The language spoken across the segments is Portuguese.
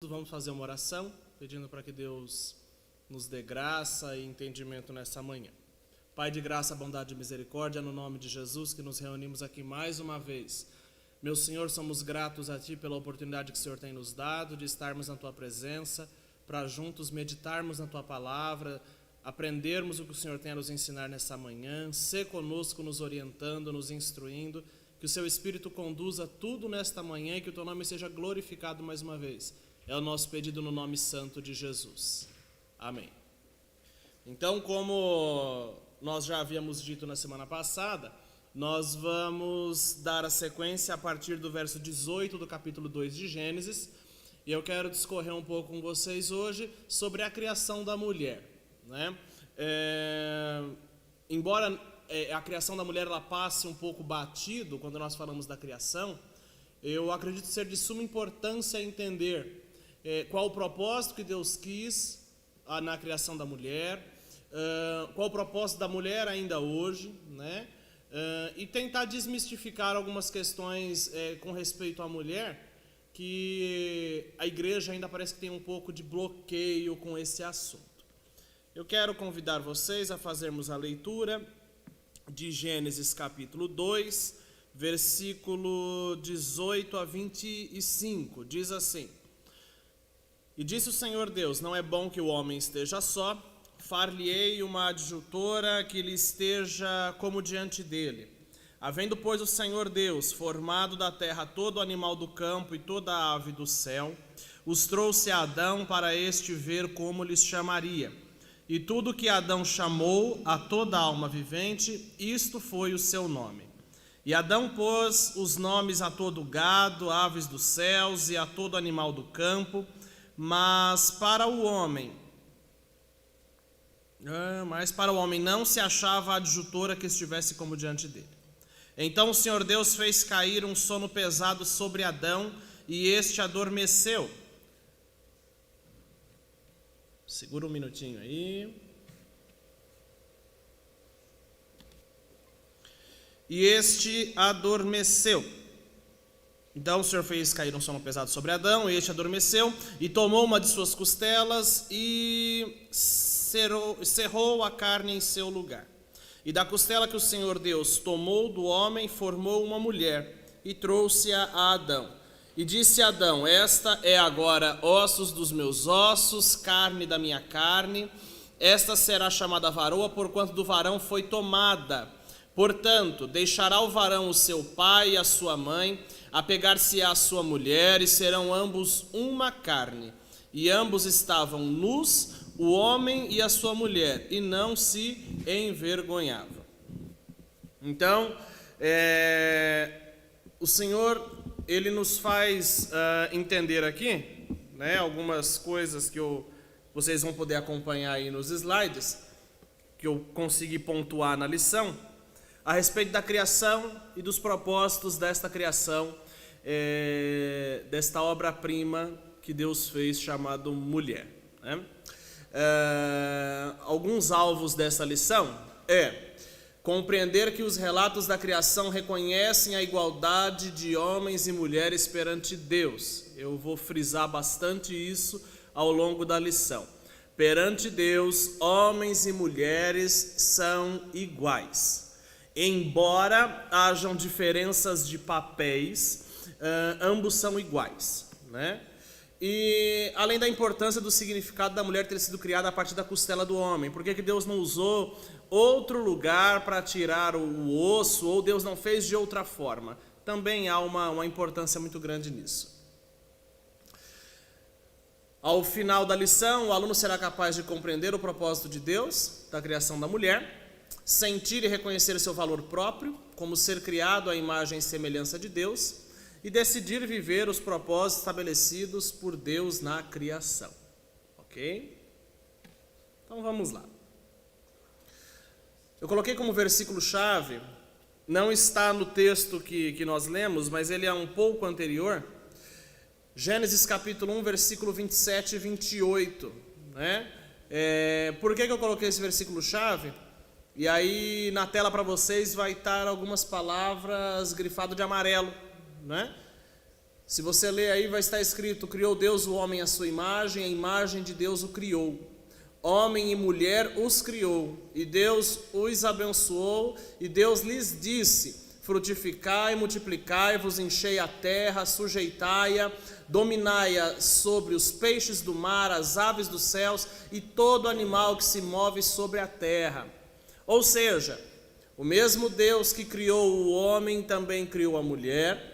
Vamos fazer uma oração, pedindo para que Deus nos dê graça e entendimento nessa manhã. Pai de graça, bondade e misericórdia, no nome de Jesus que nos reunimos aqui mais uma vez. Meu Senhor, somos gratos a Ti pela oportunidade que o Senhor tem nos dado de estarmos na Tua presença, para juntos meditarmos na Tua palavra, aprendermos o que o Senhor tem a nos ensinar nessa manhã, ser conosco, nos orientando, nos instruindo, que o Seu Espírito conduza tudo nesta manhã e que o Teu nome seja glorificado mais uma vez. É o nosso pedido no nome santo de Jesus. Amém. Então, como nós já havíamos dito na semana passada, nós vamos dar a sequência a partir do verso 18 do capítulo 2 de Gênesis. E eu quero discorrer um pouco com vocês hoje sobre a criação da mulher, né? Embora a criação da mulher ela passe um pouco batido quando nós falamos da criação, eu acredito ser de suma importância entender qual o propósito que Deus quis na criação da mulher, qual o propósito da mulher ainda hoje, né? E tentar desmistificar algumas questões com respeito à mulher, que a igreja ainda parece que tem um pouco de bloqueio com esse assunto. Eu quero convidar vocês a fazermos a leitura de Gênesis capítulo 2, versículo 18 a 25, diz assim: E disse o Senhor Deus, não é bom que o homem esteja só, far-lhe-ei uma adjutora que lhe esteja como diante dele. Havendo, pois, o Senhor Deus formado da terra todo animal do campo e toda ave do céu, os trouxe a Adão para este ver como lhes chamaria. E tudo que Adão chamou a toda alma vivente, isto foi o seu nome. E Adão pôs os nomes a todo gado, aves dos céus e a todo animal do campo, mas para o homem não se achava a adjutora que estivesse como diante dele. Então o Senhor Deus fez cair um sono pesado sobre Adão, e este adormeceu. Segura um minutinho aí. E este adormeceu. Então o Senhor fez cair um sono pesado sobre Adão, e este adormeceu, e tomou uma de suas costelas e cerrou a carne em seu lugar. E da costela que o Senhor Deus tomou do homem, formou uma mulher, e trouxe-a a Adão. E disse a Adão: Esta é agora ossos dos meus ossos, carne da minha carne. Esta será chamada varoa, porquanto do varão foi tomada. Portanto, deixará o varão o seu pai e a sua mãe, apegar-se-á à sua mulher, e serão ambos uma carne. E ambos estavam nus, o homem e a sua mulher, e não se envergonhavam. Então, o Senhor, Ele nos faz entender aqui, né, algumas coisas que vocês vão poder acompanhar aí nos slides, que eu consegui pontuar na lição, a respeito da criação e dos propósitos desta criação, desta obra-prima que Deus fez, chamado mulher, né? Alguns alvos dessa lição compreender que os relatos da criação reconhecem a igualdade de homens e mulheres perante Deus. Eu vou frisar bastante isso ao longo da lição. Perante Deus, homens e mulheres são iguais. Embora hajam diferenças de papéis, ambos são iguais, né? E além da importância do significado da mulher ter sido criada a partir da costela do homem, por que Deus não usou outro lugar para tirar o osso, ou Deus não fez de outra forma? Também há uma importância muito grande nisso. Ao final da lição, o aluno será capaz de compreender o propósito de Deus, da criação da mulher, sentir e reconhecer o seu valor próprio, como ser criado à imagem e semelhança de Deus, e decidir viver os propósitos estabelecidos por Deus na criação. Ok? Então vamos lá. Eu coloquei como versículo-chave, não está no texto que nós lemos, mas ele é um pouco anterior, Gênesis capítulo 1, versículo 27 e 28. Né? Por que eu coloquei esse versículo-chave? E aí na tela para vocês vai estar algumas palavras grifadas de amarelo, né? Se você ler aí, vai estar escrito: criou Deus o homem à sua imagem, a imagem de Deus o criou. Homem e mulher os criou, e Deus os abençoou, e Deus lhes disse: frutificai, multiplicai-vos, enchei a terra, sujeitai-a, dominai-a sobre os peixes do mar, as aves dos céus e todo animal que se move sobre a terra. Ou seja, o mesmo Deus que criou o homem também criou a mulher.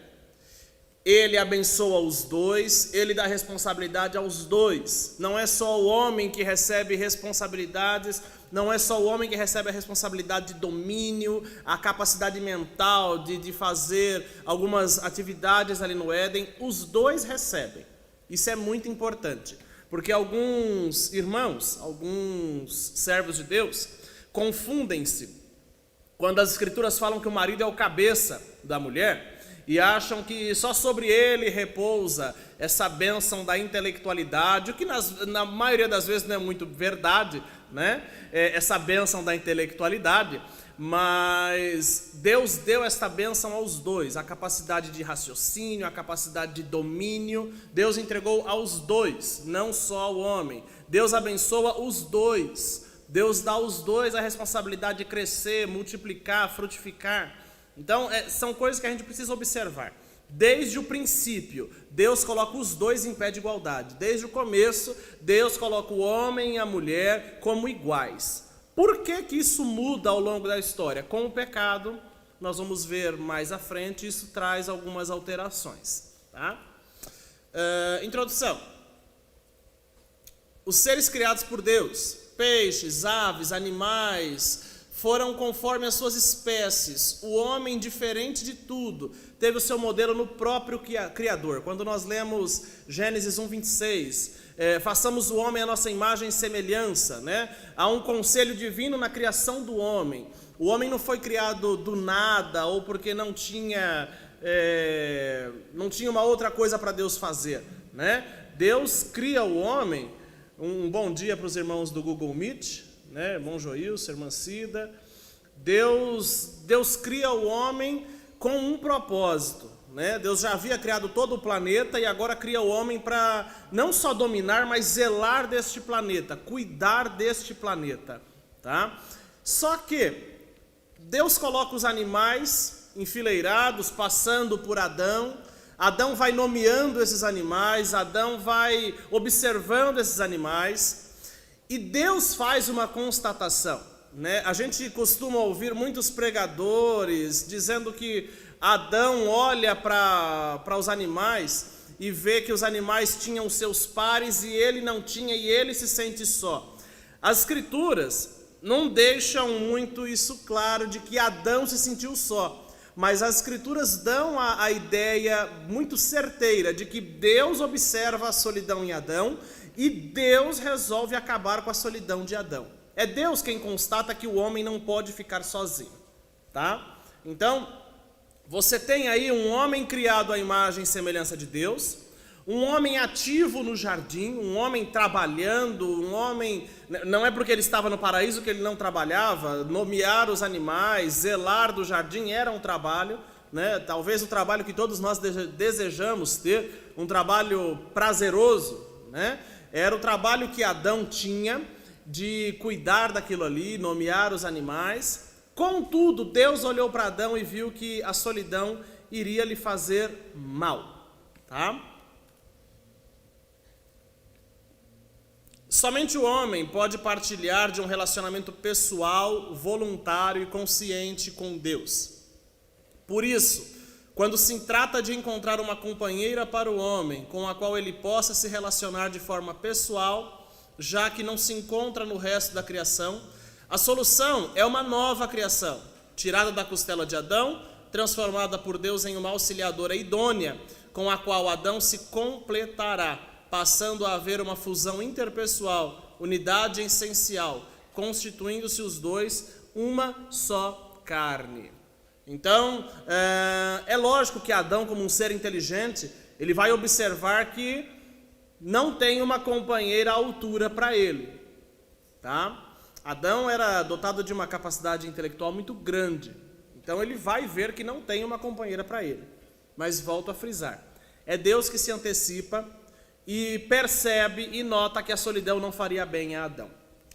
Ele abençoa os dois, ele dá responsabilidade aos dois. Não é só o homem que recebe responsabilidades, não é só o homem que recebe a responsabilidade de domínio, a capacidade mental de fazer algumas atividades ali no Éden. Os dois recebem. Isso é muito importante, porque alguns irmãos, alguns servos de Deus, confundem-se quando as escrituras falam que o marido é o cabeça da mulher, e acham que só sobre ele repousa essa bênção da intelectualidade, o que na maioria das vezes não é muito verdade, né? Essa bênção da intelectualidade, mas Deus deu esta bênção aos dois, a capacidade de raciocínio, a capacidade de domínio, Deus entregou aos dois, não só ao homem. Deus abençoa os dois, Deus dá aos dois a responsabilidade de crescer, multiplicar, frutificar. Então, são coisas que a gente precisa observar. Desde o princípio, Deus coloca os dois em pé de igualdade. Desde o começo, Deus coloca o homem e a mulher como iguais. Por que que isso muda ao longo da história? Com o pecado, nós vamos ver mais à frente, isso traz algumas alterações. Tá? Introdução. Os seres criados por Deus, peixes, aves, animais, foram conforme as suas espécies. O homem, diferente de tudo, teve o seu modelo no próprio Criador. Quando nós lemos Gênesis 1:26, façamos o homem à nossa imagem e semelhança, né? Há um conselho divino na criação do homem. O homem não foi criado do nada ou porque não tinha uma outra coisa para Deus fazer, né? Deus cria o homem. Um bom dia para os irmãos do Google Meet, né? Irmão Joilson, irmã Cida. Deus cria o homem com um propósito, né? Deus já havia criado todo o planeta e agora cria o homem para não só dominar, mas zelar deste planeta, cuidar deste planeta, tá? Só que Deus coloca os animais enfileirados, passando por Adão. Adão vai nomeando esses animais, Adão vai observando esses animais, e Deus faz uma constatação, né? A gente costuma ouvir muitos pregadores dizendo que Adão olha para os animais e vê que os animais tinham seus pares e ele não tinha, e ele se sente só. As escrituras não deixam muito isso claro de que Adão se sentiu só. Mas as escrituras dão a ideia muito certeira de que Deus observa a solidão em Adão e Deus resolve acabar com a solidão de Adão. É Deus quem constata que o homem não pode ficar sozinho, tá? Então, você tem aí um homem criado à imagem e semelhança de Deus, um homem ativo no jardim, um homem trabalhando, um homem... Não é porque ele estava no paraíso que ele não trabalhava. Nomear os animais, zelar do jardim era um trabalho, né? Talvez o trabalho que todos nós desejamos ter, um trabalho prazeroso, né? Era o trabalho que Adão tinha de cuidar daquilo ali, nomear os animais. Contudo, Deus olhou para Adão e viu que a solidão iria lhe fazer mal, tá? Somente o homem pode partilhar de um relacionamento pessoal, voluntário e consciente com Deus. Por isso, quando se trata de encontrar uma companheira para o homem com a qual ele possa se relacionar de forma pessoal, já que não se encontra no resto da criação, a solução é uma nova criação, tirada da costela de Adão, transformada por Deus em uma auxiliadora idônea, com a qual Adão se completará, passando a haver uma fusão interpessoal, unidade essencial, constituindo-se os dois uma só carne. Então, é lógico que Adão, como um ser inteligente, ele vai observar que não tem uma companheira à altura para ele, tá? Adão era dotado de uma capacidade intelectual muito grande, então ele vai ver que não tem uma companheira para ele. Mas volto a frisar, É Deus que se antecipa e percebe e nota que a solidão não faria bem a Adão.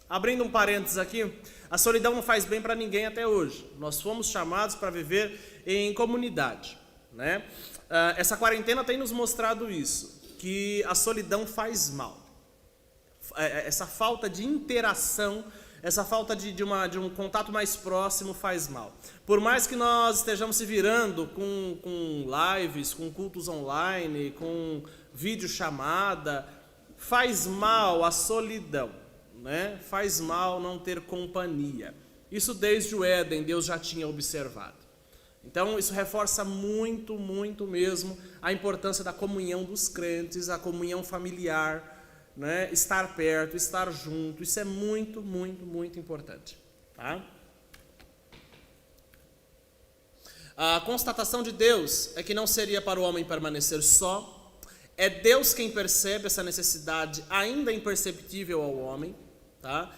Abrindo um parênteses aqui, a solidão não faz bem para ninguém até hoje. Nós fomos chamados para viver em comunidade, né? Essa quarentena tem nos mostrado isso, que a solidão faz mal. Essa falta de interação, essa falta de um contato mais próximo faz mal. Por mais que nós estejamos se virando com lives, com cultos online, com videochamada, faz mal a solidão, né? Faz mal não ter companhia. Isso desde o Éden Deus já tinha observado. Então isso reforça muito, muito mesmo a importância da comunhão dos crentes, a comunhão familiar, né? Estar perto, estar junto, isso é muito, muito, muito importante. Tá? A constatação de Deus é que não seria para o homem permanecer só. É Deus quem percebe essa necessidade ainda imperceptível ao homem. Tá?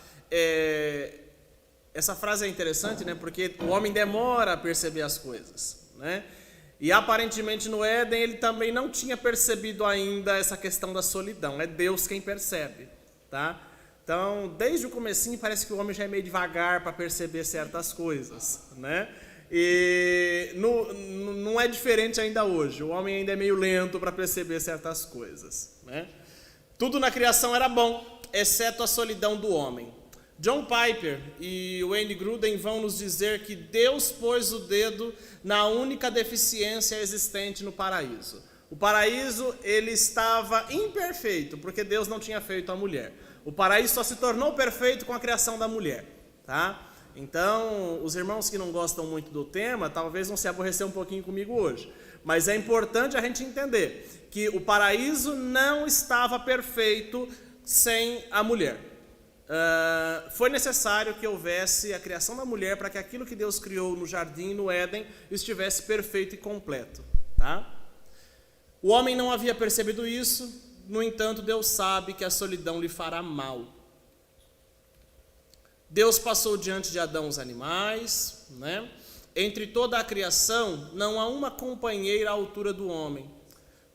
Essa frase é interessante, né? Porque o homem demora a perceber as coisas, né? E aparentemente no Éden ele também não tinha percebido ainda essa questão da solidão. É Deus quem percebe, tá? Então, desde o comecinho parece que o homem já é meio devagar para perceber certas coisas, né? E não é diferente ainda hoje. O homem ainda é meio lento para perceber certas coisas, né? Tudo na criação era bom, exceto a solidão do homem. John Piper e Wayne Grudem vão nos dizer que Deus pôs o dedo na única deficiência existente no paraíso. O paraíso, ele estava imperfeito, porque Deus não tinha feito a mulher. O paraíso só se tornou perfeito com a criação da mulher, tá? Então, os irmãos que não gostam muito do tema, talvez vão se aborrecer um pouquinho comigo hoje. Mas é importante a gente entender que o paraíso não estava perfeito sem a mulher. Foi necessário que houvesse a criação da mulher para que aquilo que Deus criou no jardim, no Éden, estivesse perfeito e completo, tá? O homem não havia percebido isso, no entanto, Deus sabe que a solidão lhe fará mal. Deus passou diante de Adão os animais, né? Entre toda a criação, não há uma companheira à altura do homem.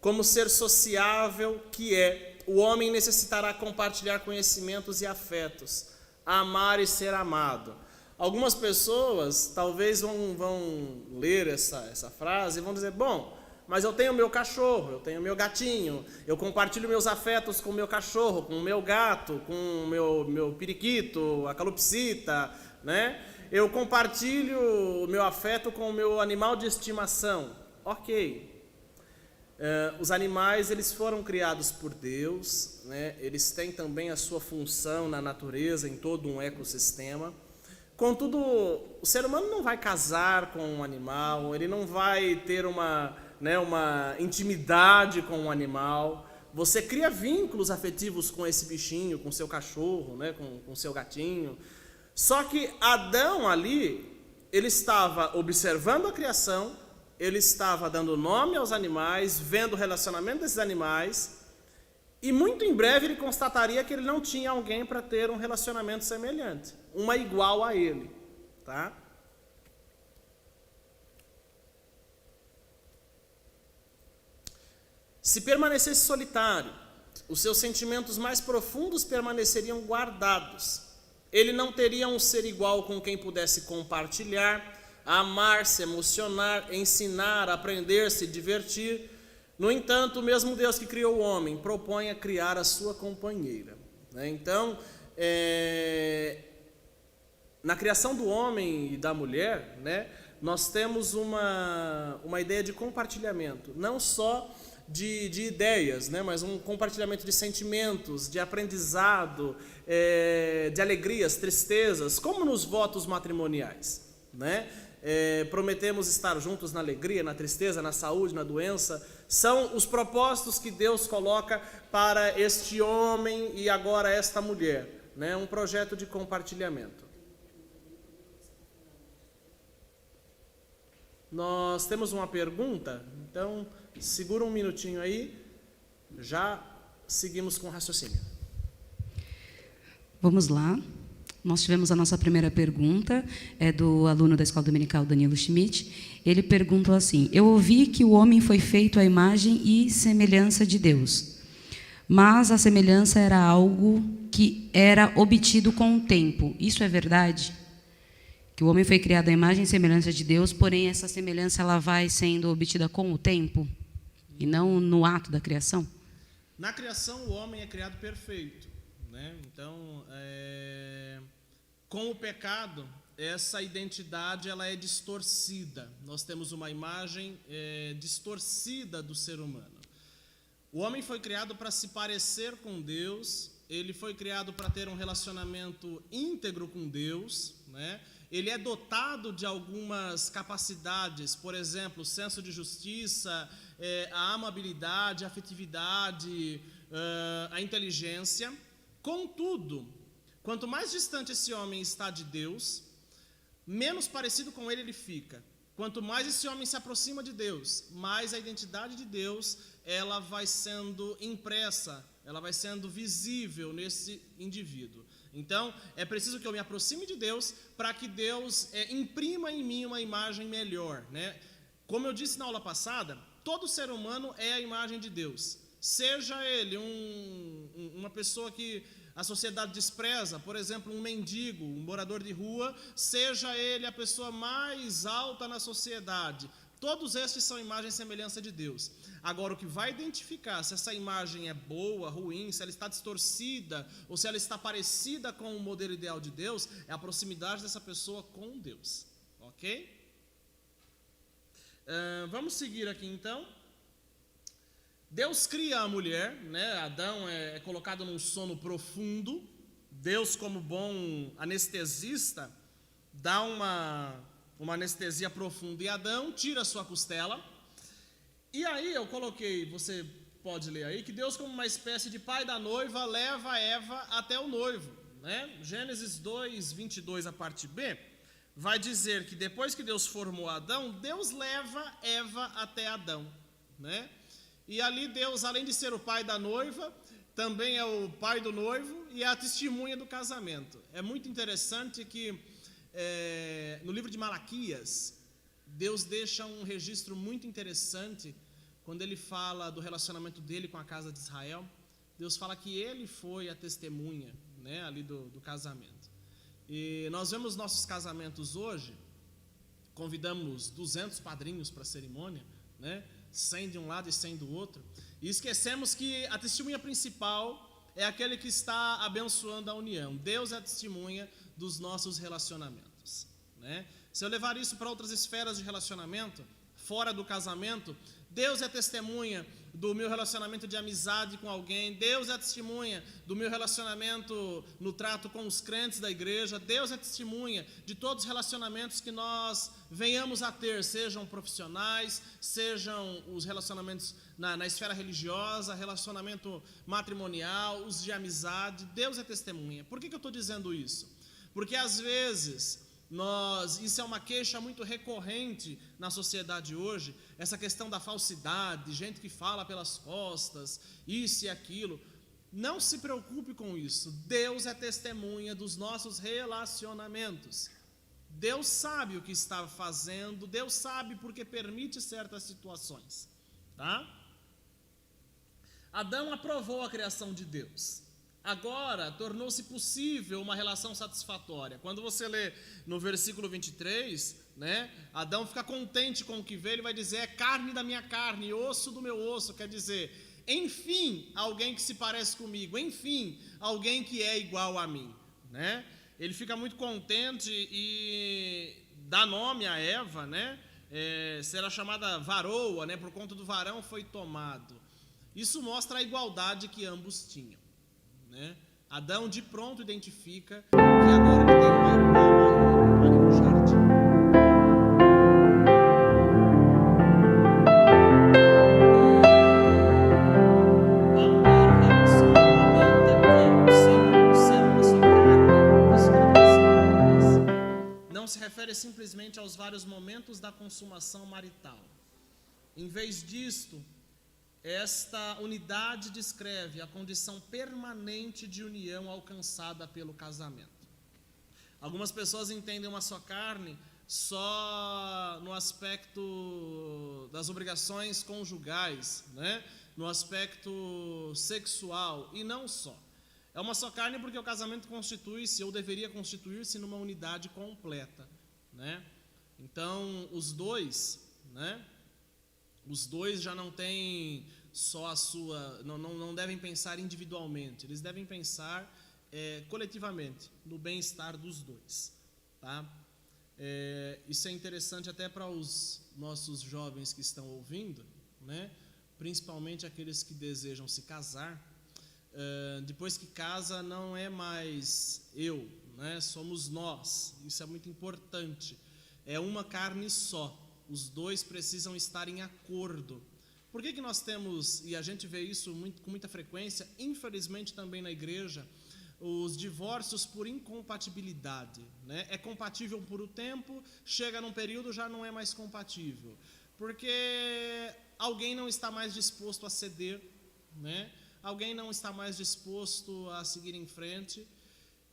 Como ser sociável que é, o homem necessitará compartilhar conhecimentos e afetos, amar e ser amado. Algumas pessoas talvez vão ler essa frase e vão dizer, bom, mas eu tenho meu cachorro, eu tenho meu gatinho, eu compartilho meus afetos com o meu cachorro, com o meu gato, com o meu periquito, a calopsita, né? Eu compartilho o meu afeto com o meu animal de estimação. Ok. Os animais, eles foram criados por Deus, né? Eles têm também a sua função na natureza, em todo um ecossistema. Contudo, o ser humano não vai casar com um animal, ele não vai ter uma intimidade com um animal. Você cria vínculos afetivos com esse bichinho, com seu cachorro, né? com seu gatinho. Só que Adão ali, ele estava observando a criação, ele estava dando nome aos animais, vendo o relacionamento desses animais, e muito em breve ele constataria que ele não tinha alguém para ter um relacionamento semelhante, uma igual a ele, tá? Se permanecesse solitário, os seus sentimentos mais profundos permaneceriam guardados. Ele não teria um ser igual com quem pudesse compartilhar, amar, se emocionar, ensinar, aprender, se divertir. No entanto, o mesmo Deus que criou o homem propõe a criar a sua companheira, né? Então, na criação do homem e da mulher, né, nós temos uma ideia de compartilhamento, não só de ideias, né, mas um compartilhamento de sentimentos, de aprendizado, de alegrias, tristezas, como nos votos matrimoniais, né? Prometemos estar juntos na alegria, na tristeza, na saúde, na doença. São os propósitos que Deus coloca para este homem e agora esta mulher, né? Um projeto de compartilhamento. Nós temos uma pergunta, então segura um minutinho aí, já seguimos com o raciocínio. Vamos lá. Nós tivemos a nossa primeira pergunta, é do aluno da Escola Dominical Danilo Schmidt. Ele perguntou assim: eu ouvi que o homem foi feito à imagem e semelhança de Deus, mas a semelhança era algo que era obtido com o tempo. Isso é verdade? Que o homem foi criado à imagem e semelhança de Deus, porém essa semelhança ela vai sendo obtida com o tempo e não no ato da criação? Na criação o homem é criado perfeito, né? Então, com o pecado, essa identidade ela é distorcida. Nós temos uma imagem distorcida do ser humano. O homem foi criado para se parecer com Deus, ele foi criado para ter um relacionamento íntegro com Deus, né? Ele é dotado de algumas capacidades, por exemplo, o senso de justiça, a amabilidade, a afetividade, a inteligência. Contudo, quanto mais distante esse homem está de Deus, menos parecido com ele fica. Quanto mais esse homem se aproxima de Deus, mais a identidade de Deus ela vai sendo impressa, ela vai sendo visível nesse indivíduo. Então, é preciso que eu me aproxime de Deus para que Deus imprima em mim uma imagem melhor, né? Como eu disse na aula passada, todo ser humano é a imagem de Deus. Seja ele uma pessoa que a sociedade despreza, por exemplo, um mendigo, um morador de rua, seja ele a pessoa mais alta na sociedade. Todos estes são imagem e semelhança de Deus. Agora, o que vai identificar se essa imagem é boa, ruim, se ela está distorcida ou se ela está parecida com o modelo ideal de Deus, é a proximidade dessa pessoa com Deus. Ok? Vamos seguir aqui então. Deus cria a mulher, né? Adão é colocado num sono profundo. Deus, como bom anestesista, dá uma anestesia profunda em Adão, tira a sua costela. E aí eu coloquei, você pode ler aí, que Deus, como uma espécie de pai da noiva, leva Eva até o noivo, né? Gênesis 2, 22, a parte B, vai dizer que depois que Deus formou Adão, Deus leva Eva até Adão, né? E ali Deus, além de ser o pai da noiva, também é o pai do noivo e é a testemunha do casamento. É muito interessante que no livro de Malaquias, Deus deixa um registro muito interessante quando ele fala do relacionamento dele com a casa de Israel. Deus fala que ele foi a testemunha, né, ali do casamento. E nós vemos nossos casamentos hoje, convidamos 200 padrinhos para a cerimônia, né, 100 de um lado e 100 do outro, e esquecemos que a testemunha principal é aquele que está abençoando a união. Deus é a testemunha dos nossos relacionamentos, né? Se eu levar isso para outras esferas de relacionamento, fora do casamento, Deus é testemunha do meu relacionamento de amizade com alguém, Deus é testemunha do meu relacionamento no trato com os crentes da igreja, Deus é testemunha de todos os relacionamentos que nós venhamos a ter, sejam profissionais, sejam os relacionamentos na esfera religiosa, relacionamento matrimonial, os de amizade. Deus é testemunha. Por que eu estou dizendo isso? Porque às vezes isso é uma queixa muito recorrente na sociedade hoje, essa questão da falsidade, gente que fala pelas costas, isso e aquilo. Não se preocupe com isso. Deus é testemunha dos nossos relacionamentos. Deus sabe o que está fazendo, Deus sabe porque permite certas situações, tá? Adão aprovou a criação de Deus. Agora, tornou-se possível uma relação satisfatória. Quando você lê no versículo 23, né, Adão fica contente com o que vê, ele vai dizer, é carne da minha carne, osso do meu osso, quer dizer, enfim, alguém que se parece comigo, enfim, alguém que é igual a mim, né? Ele fica muito contente e dá nome a Eva, né? Será chamada varoa, né? Por conta do varão foi tomado. Isso mostra a igualdade que ambos tinham, né? Adão de pronto identifica que agora ele tem uma igual ali no jardim. O amor relacionamento que o ser uma só carne, não se refere simplesmente aos vários momentos da consumação marital. Em vez disto, esta unidade descreve a condição permanente de união alcançada pelo casamento. Algumas pessoas entendem uma só carne só no aspecto das obrigações conjugais, né? No aspecto sexual, e não só. É uma só carne porque o casamento constitui-se, ou deveria constituir-se, numa unidade completa, né? Então, os dois, né? Os dois já não têm só a sua, não devem pensar individualmente, eles devem pensar coletivamente, no bem-estar dos dois, tá? Isso é interessante até para os nossos jovens que estão ouvindo, né? Principalmente aqueles que desejam se casar. Depois que casa, não é mais eu, né? Somos nós. Isso é muito importante. É uma carne só. Os dois precisam estar em acordo. Por que nós temos, e a gente vê isso com muita frequência, infelizmente também na igreja, os divórcios por incompatibilidade, né? É compatível por um tempo, chega num período, já não é mais compatível, porque alguém não está mais disposto a ceder, né? Alguém não está mais disposto a seguir em frente,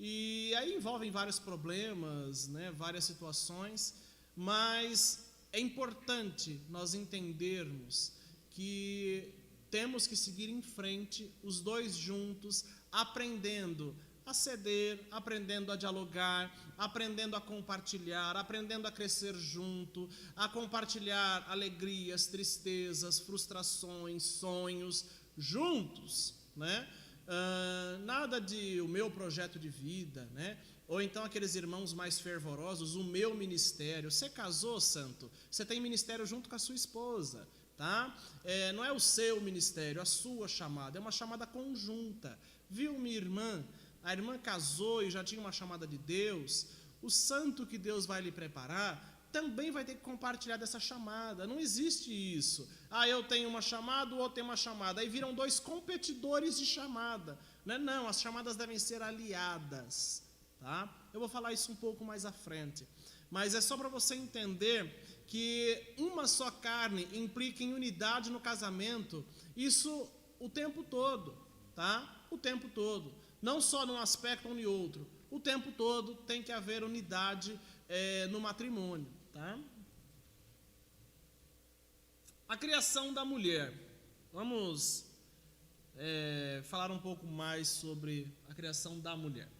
e aí envolvem vários problemas, né? Várias situações, mas é importante nós entendermos que temos que seguir em frente, os dois juntos, aprendendo a ceder, aprendendo a dialogar, aprendendo a compartilhar, aprendendo a crescer junto, a compartilhar alegrias, tristezas, frustrações, sonhos, juntos, né? Nada de o meu projeto de vida, né? Ou então aqueles irmãos mais fervorosos, o meu ministério. Você casou, santo? Você tem ministério junto com a sua esposa, tá? Não é o seu ministério, a sua chamada, é uma chamada conjunta. Viu, minha irmã? A irmã casou e já tinha uma chamada de Deus. O santo que Deus vai lhe preparar também vai ter que compartilhar dessa chamada. Não existe isso. Eu tenho uma chamada, o outro tem uma chamada. Aí viram dois competidores de chamada. Não, as chamadas devem ser aliadas, tá? Eu vou falar isso um pouco mais à frente. Mas é só para você entender que uma só carne implica em unidade no casamento. Isso o tempo todo, tá? O tempo todo. Não só num aspecto ou em outro. O tempo todo tem que haver unidade no matrimônio, tá? A criação da mulher. Vamos falar um pouco mais sobre a criação da mulher.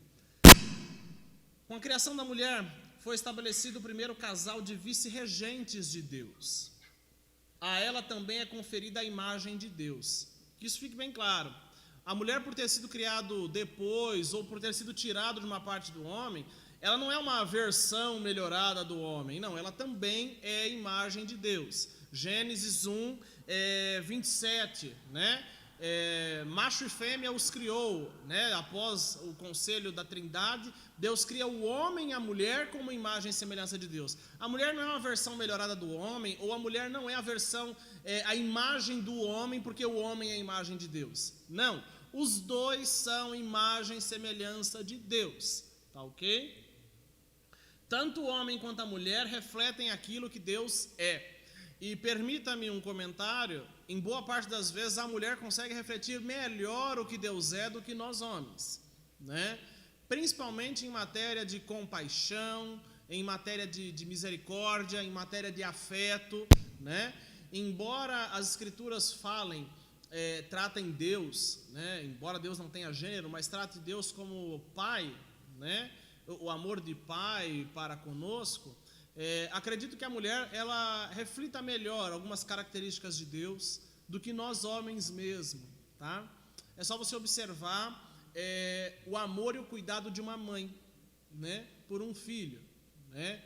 Com a criação da mulher, foi estabelecido o primeiro casal de vice-regentes de Deus. A ela também é conferida a imagem de Deus. Que isso fique bem claro. A mulher, por ter sido criado depois, ou por ter sido tirado de uma parte do homem, ela não é uma versão melhorada do homem, não, ela também é a imagem de Deus. Gênesis 1, 27, né? Macho e fêmea os criou, né? Após o conselho da Trindade, Deus cria o homem e a mulher como imagem e semelhança de Deus. A mulher não é uma versão melhorada do homem, ou a mulher não é a imagem do homem, porque o homem é a imagem de Deus. Não, os dois são imagem e semelhança de Deus, tá ok? Tanto o homem quanto a mulher refletem aquilo que Deus é. E permita-me um comentário, em boa parte das vezes a mulher consegue refletir melhor o que Deus é do que nós homens, né? Principalmente em matéria de compaixão, em matéria de misericórdia, em matéria de afeto, né? Embora as escrituras falem, tratem Deus, né? Embora Deus não tenha gênero, mas trate Deus como pai, né? O amor de pai para conosco. Acredito que a mulher, ela reflita melhor algumas características de Deus do que nós homens mesmo, tá? É só você observar o amor e o cuidado de uma mãe, né, por um filho, né?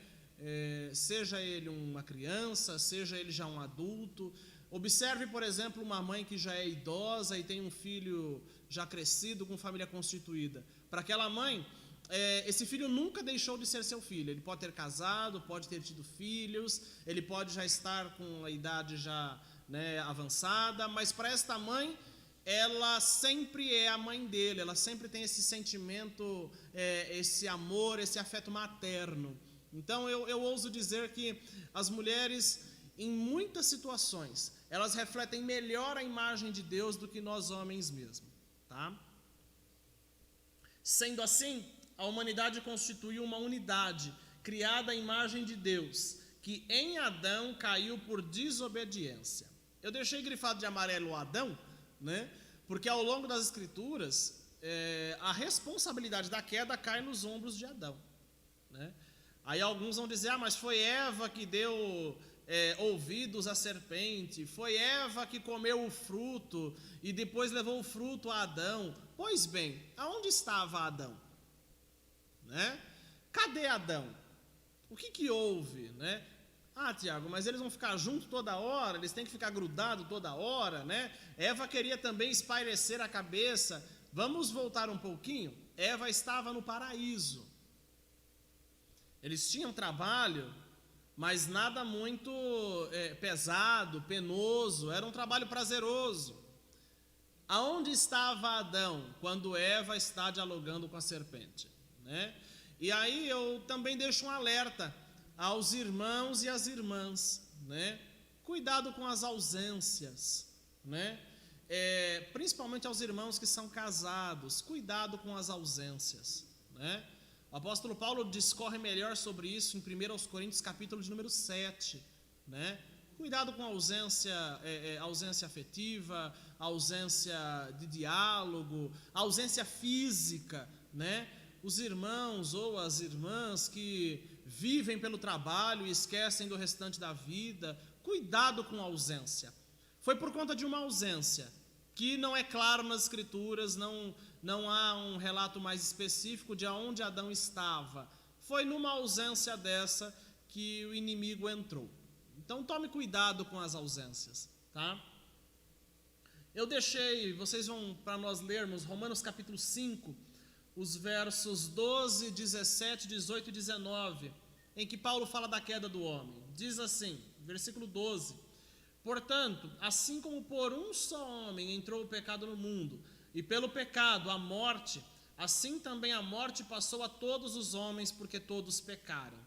Seja ele uma criança, seja ele já um adulto. Observe, por exemplo, uma mãe que já é idosa e tem um filho já crescido, com família constituída. Para aquela mãe, esse filho nunca deixou de ser seu filho. Ele pode ter casado, pode ter tido filhos, ele pode já estar com a idade já, né, avançada, mas para esta mãe, ela sempre é a mãe dele, ela sempre tem esse sentimento, esse amor, esse afeto materno. Então eu ouso dizer que as mulheres, em muitas situações, elas refletem melhor a imagem de Deus do que nós homens mesmo, tá? Sendo assim, a humanidade constituiu uma unidade, criada à imagem de Deus, que em Adão caiu por desobediência. Eu deixei grifado de amarelo o Adão, né? Porque ao longo das Escrituras, a responsabilidade da queda cai nos ombros de Adão, né? Aí alguns vão dizer, mas foi Eva que deu ouvidos à serpente, foi Eva que comeu o fruto e depois levou o fruto a Adão. Pois bem, aonde estava Adão? Né? Cadê Adão? O que houve, né? Tiago, mas eles vão ficar juntos toda hora, eles têm que ficar grudados toda hora, né? Eva queria também espairecer a cabeça. Vamos voltar um pouquinho? Eva estava no paraíso. Eles tinham trabalho, mas nada muito pesado, penoso, era um trabalho prazeroso. Aonde estava Adão quando Eva está dialogando com a serpente, né? E aí eu também deixo um alerta aos irmãos e às irmãs, né? Cuidado com as ausências, né? Principalmente aos irmãos que são casados, cuidado com as ausências, né? O apóstolo Paulo discorre melhor sobre isso em 1 Coríntios capítulo de número 7, né? Cuidado com a ausência afetiva, ausência de diálogo, ausência física, né? Os irmãos ou as irmãs que vivem pelo trabalho e esquecem do restante da vida, cuidado com a ausência. Foi por conta de uma ausência, que não é claro nas Escrituras, não há um relato mais específico de aonde Adão estava. Foi numa ausência dessa que o inimigo entrou. Então tome cuidado com as ausências, tá? Eu deixei, vocês vão, para nós lermos, Romanos capítulo 5, os versos 12, 17, 18 e 19, em que Paulo fala da queda do homem. Diz assim, versículo 12: portanto, assim como por um só homem entrou o pecado no mundo, e pelo pecado a morte, assim também a morte passou a todos os homens, porque todos pecaram.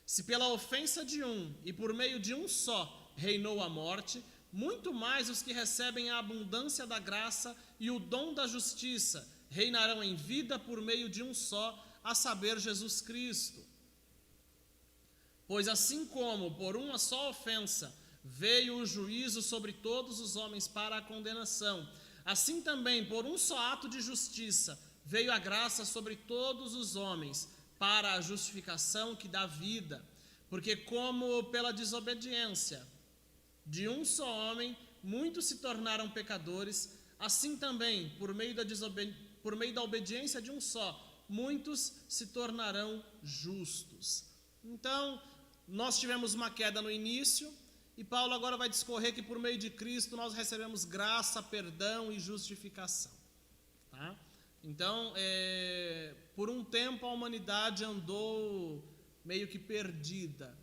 Se pela ofensa de um, e por meio de um só, reinou a morte, muito mais os que recebem a abundância da graça e o dom da justiça reinarão em vida por meio de um só, a saber, Jesus Cristo. Pois assim como por uma só ofensa veio o juízo sobre todos os homens para a condenação, assim também por um só ato de justiça veio a graça sobre todos os homens para a justificação que dá vida. Porque como pela desobediência de um só homem muitos se tornaram pecadores, assim também por meio da obediência de um só, muitos se tornarão justos. Então, nós tivemos uma queda no início, e Paulo agora vai discorrer que por meio de Cristo nós recebemos graça, perdão e justificação. Tá? Então, por um tempo a humanidade andou meio que perdida,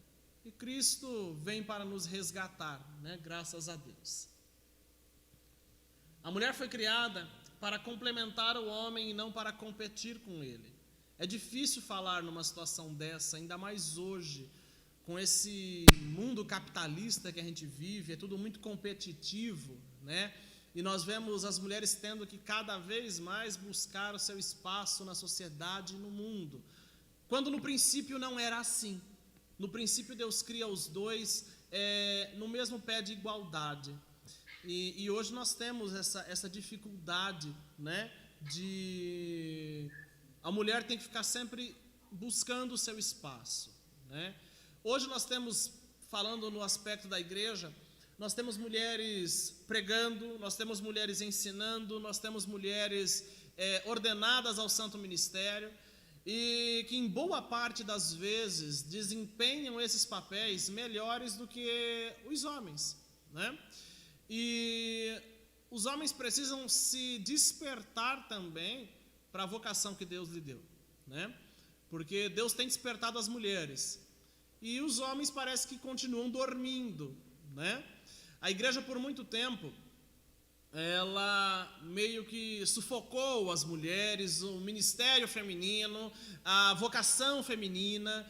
e Cristo vem para nos resgatar, né? Graças a Deus. A mulher foi criada para complementar o homem e não para competir com ele. É difícil falar numa situação dessa, ainda mais hoje, com esse mundo capitalista que a gente vive, é tudo muito competitivo, né? E nós vemos as mulheres tendo que cada vez mais buscar o seu espaço na sociedade e no mundo, quando no princípio não era assim. No princípio Deus cria os dois no mesmo pé de igualdade. E hoje nós temos essa dificuldade, né, a mulher tem que ficar sempre buscando o seu espaço, né? Hoje nós temos, falando no aspecto da igreja, nós temos mulheres pregando, nós temos mulheres ensinando, nós temos mulheres ordenadas ao santo ministério, e que em boa parte das vezes desempenham esses papéis melhores do que os homens, né? E os homens precisam se despertar também para a vocação que Deus lhe deu, né? Porque Deus tem despertado as mulheres, e os homens parece que continuam dormindo, né? A igreja por muito tempo, ela meio que sufocou as mulheres, o ministério feminino, a vocação feminina,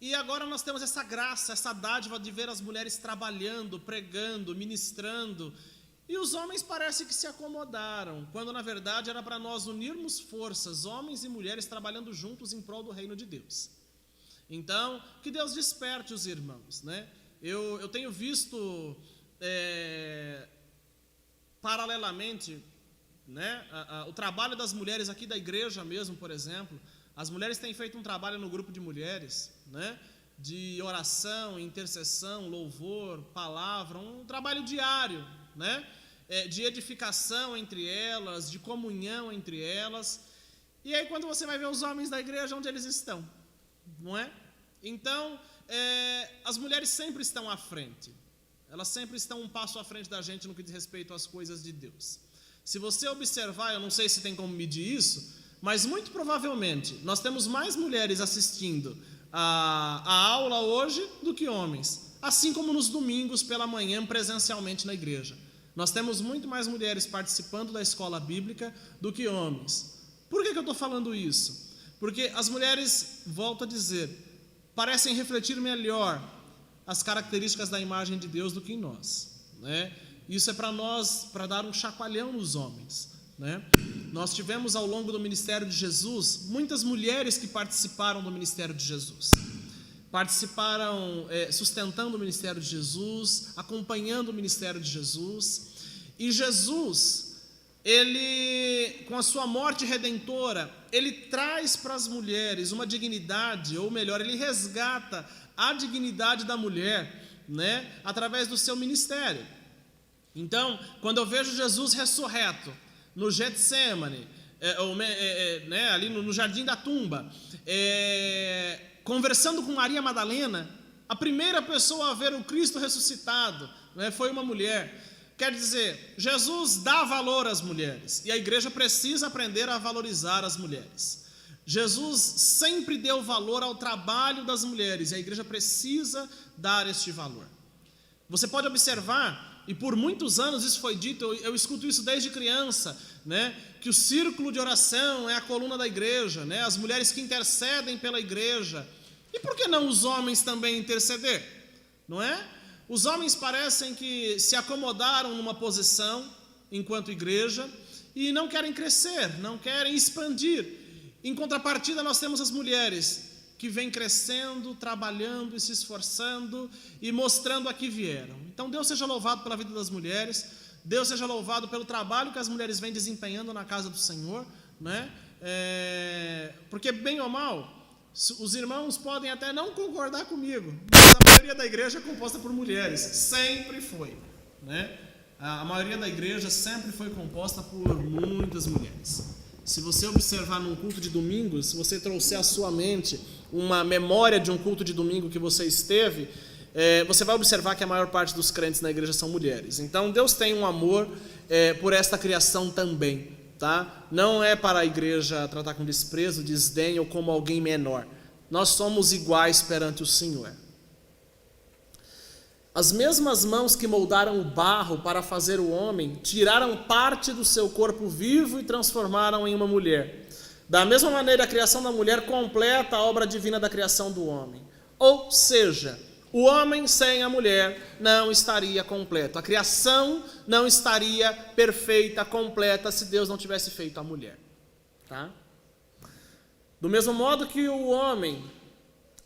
e agora nós temos essa graça, essa dádiva de ver as mulheres trabalhando, pregando, ministrando, E os homens parece que se acomodaram, quando na verdade era para nós unirmos forças, homens e mulheres trabalhando juntos em prol do reino de Deus. Então, que Deus desperte os irmãos, né? Eu tenho visto paralelamente, né, o trabalho das mulheres aqui da igreja mesmo, por exemplo. As mulheres têm feito um trabalho no grupo de mulheres, né, de oração, intercessão, louvor, palavra, um trabalho diário, né, de edificação entre elas, de comunhão entre elas. E aí quando você vai ver os homens da igreja, onde eles estão, não é? Então, as mulheres sempre estão à frente. Elas sempre estão um passo à frente da gente no que diz respeito às coisas de Deus. Se você observar, eu não sei se tem como medir isso, mas muito provavelmente nós temos mais mulheres assistindo a aula hoje do que homens. Assim como nos domingos pela manhã presencialmente na igreja. Nós temos muito mais mulheres participando da escola bíblica do que homens. Por que eu estou falando isso? Porque as mulheres, volto a dizer, parecem refletir melhor as características da imagem de Deus do que nós, né? Isso é para nós, para dar um chacoalhão nos homens, né? Nós tivemos ao longo do ministério de Jesus muitas mulheres que participaram do ministério de Jesus, participaram sustentando o ministério de Jesus, acompanhando o ministério de Jesus. E Jesus, ele, com a sua morte redentora, ele traz para as mulheres uma dignidade, ou melhor, ele resgata a dignidade da mulher, né, através do seu ministério. Então, quando eu vejo Jesus ressurreto no Getsêmani, né, ali no jardim da tumba, conversando com Maria Madalena, a primeira pessoa a ver o Cristo ressuscitado, né, foi uma mulher. Quer dizer, Jesus dá valor às mulheres, e a igreja precisa aprender a valorizar as mulheres. Jesus sempre deu valor ao trabalho das mulheres, e a igreja precisa dar este valor. Você pode observar, e por muitos anos isso foi dito, eu escuto isso desde criança, né, que o círculo de oração é a coluna da igreja, né, as mulheres que intercedem pela igreja. E por que não os homens também interceder? Não é? Os homens parecem que se acomodaram numa posição enquanto igreja e não querem crescer, não querem expandir. Em contrapartida, nós temos as mulheres que vêm crescendo, trabalhando e se esforçando e mostrando a que vieram. Então, Deus seja louvado pela vida das mulheres, Deus seja louvado pelo trabalho que as mulheres vêm desempenhando na casa do Senhor, né? Porque, bem ou mal, os irmãos podem até não concordar comigo, mas a maioria da igreja é composta por mulheres, sempre foi, né? A maioria da igreja sempre foi composta por muitas mulheres. Se você observar num culto de domingo, se você trouxer à sua mente uma memória de um culto de domingo que você esteve, você vai observar que a maior parte dos crentes na igreja são mulheres. Então Deus tem um amor por esta criação também, tá? Não é para a igreja tratar com desprezo, desdém ou como alguém menor. Nós somos iguais perante o Senhor. As mesmas mãos que moldaram o barro para fazer o homem, tiraram parte do seu corpo vivo e transformaram em uma mulher. Da mesma maneira, a criação da mulher completa a obra divina da criação do homem. Ou seja, o homem sem a mulher não estaria completo. A criação não estaria perfeita, completa, se Deus não tivesse feito a mulher. Tá? Do mesmo modo que o homem,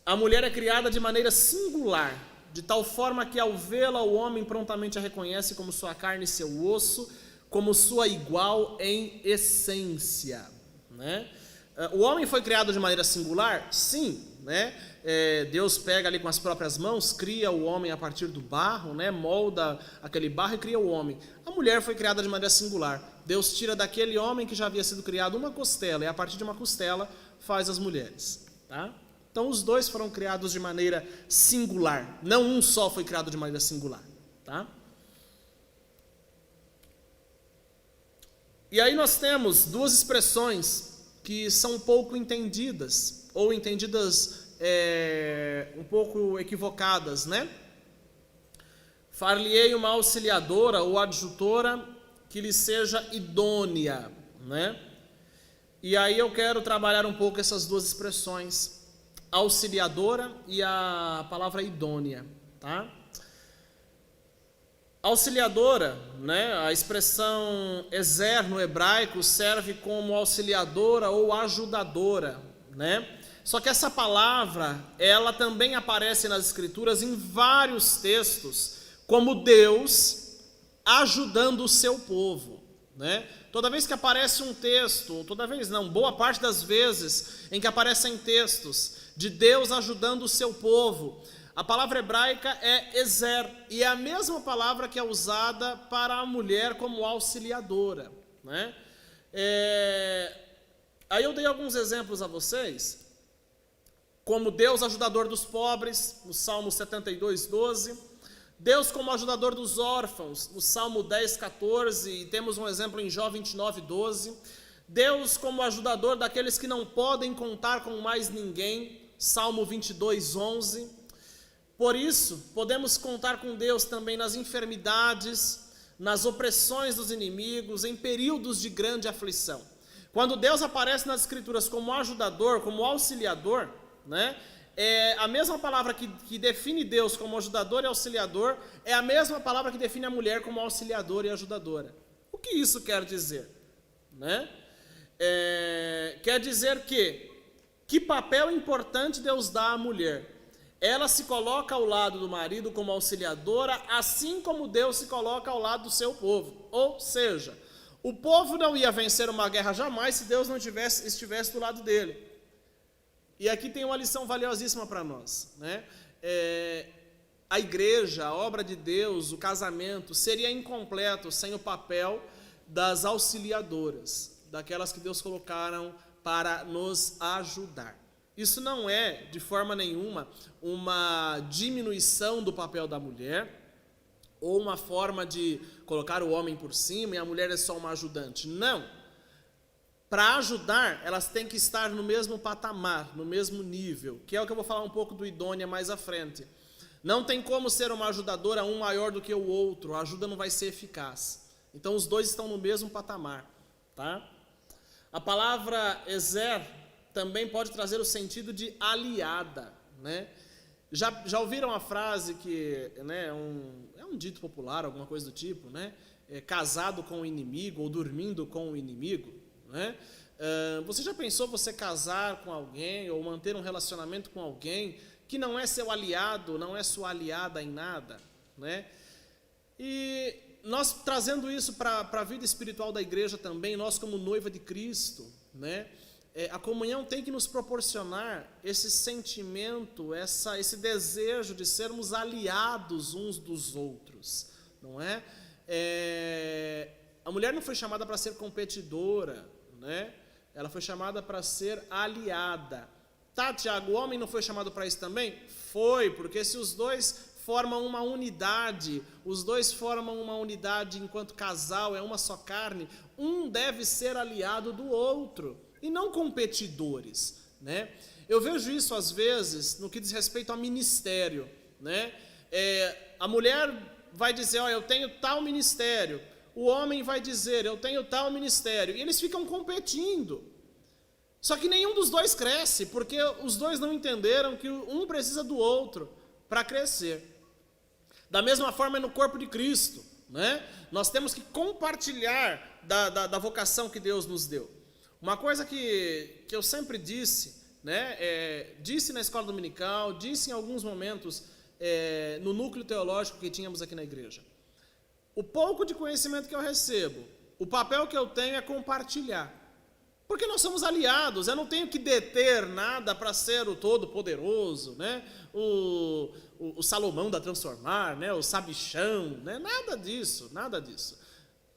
a mulher é criada de maneira singular, de tal forma que ao vê-la o homem prontamente a reconhece como sua carne e seu osso, como sua igual em essência, né? O homem foi criado de maneira singular? Sim, né? Deus pega ali com as próprias mãos, cria o homem a partir do barro, né? Molda aquele barro e cria o homem. A mulher foi criada de maneira singular. Deus tira daquele homem que já havia sido criado uma costela, e a partir de uma costela faz as mulheres, tá? Então os dois foram criados de maneira singular, não um só foi criado de maneira singular, tá? E aí nós temos duas expressões que são pouco entendidas, ou entendidas um pouco equivocadas, né? Far-lhe-ei uma auxiliadora ou adjutora que lhe seja idônea, né? E aí eu quero trabalhar um pouco essas duas expressões, auxiliadora e a palavra idônea, tá? Auxiliadora, né, a expressão ezer no hebraico serve como auxiliadora ou ajudadora, né? Só que essa palavra, ela também aparece nas Escrituras em vários textos, como Deus ajudando o seu povo, né? Toda vez que aparece um texto, toda vez não, boa parte das vezes em que aparecem textos de Deus ajudando o seu povo, a palavra hebraica é ezer, e é a mesma palavra que é usada para a mulher como auxiliadora, né? Aí eu dei alguns exemplos a vocês, como Deus ajudador dos pobres, no Salmo 72:12, Deus como ajudador dos órfãos, no Salmo 10:14, e temos um exemplo em Jó 29:12, Deus como ajudador daqueles que não podem contar com mais ninguém, Salmo 22:11. Por isso, podemos contar com Deus também nas enfermidades, nas opressões dos inimigos, em períodos de grande aflição. Quando Deus aparece nas Escrituras como ajudador, como auxiliador, né? A mesma palavra que define Deus como ajudador e auxiliador é a mesma palavra que define a mulher como auxiliadora e ajudadora. O que isso quer dizer? Né? Quer dizer que papel importante Deus dá à mulher? Ela se coloca ao lado do marido como auxiliadora, assim como Deus se coloca ao lado do seu povo. Ou seja, o povo não ia vencer uma guerra jamais se Deus não estivesse do lado dele. E aqui tem uma lição valiosíssima para nós, né? A igreja, a obra de Deus, o casamento, seria incompleto sem o papel das auxiliadoras, daquelas que Deus colocaram para nos ajudar. Isso não é, de forma nenhuma, uma diminuição do papel da mulher, ou uma forma de colocar o homem por cima e a mulher é só uma ajudante. Não. Para ajudar, elas têm que estar no mesmo patamar, no mesmo nível, que é o que eu vou falar um pouco do idônea mais à frente. Não tem como ser uma ajudadora, um maior do que o outro, a ajuda não vai ser eficaz. Então os dois estão no mesmo patamar, tá? A palavra ezer também pode trazer o sentido de aliada, né? Já ouviram a frase que, né, é um dito popular, alguma coisa do tipo, né? Casado com o inimigo ou dormindo com o inimigo, né? Você já pensou você casar com alguém ou manter um relacionamento com alguém que não é seu aliado, não é sua aliada em nada, né? E nós trazendo isso para a vida espiritual da igreja também, nós como noiva de Cristo, né? A comunhão tem que nos proporcionar esse sentimento, esse desejo de sermos aliados uns dos outros, não é? A mulher não foi chamada para ser competidora, né? Ela foi chamada para ser aliada. Tá, Tiago, o homem não foi chamado para isso também? Foi, porque se os dois formam uma unidade, os dois formam uma unidade enquanto casal, é uma só carne, um deve ser aliado do outro, e não competidores, né? Eu vejo isso às vezes no que diz respeito ao ministério, né? A mulher vai dizer, eu tenho tal ministério, o homem vai dizer, eu tenho tal ministério, e eles ficam competindo. Só que nenhum dos dois cresce, porque os dois não entenderam que um precisa do outro para crescer. Da mesma forma é no corpo de Cristo, né? Nós temos que compartilhar da vocação que Deus nos deu. Uma coisa que eu sempre disse, né? Disse na escola dominical, disse em alguns momentos no núcleo teológico que tínhamos aqui na igreja. O pouco de conhecimento que eu recebo, o papel que eu tenho é compartilhar. Porque nós somos aliados, eu não tenho que deter nada para ser o todo-poderoso, né? O Salomão da Transformar, né? O sabichão, né? Nada disso, nada disso.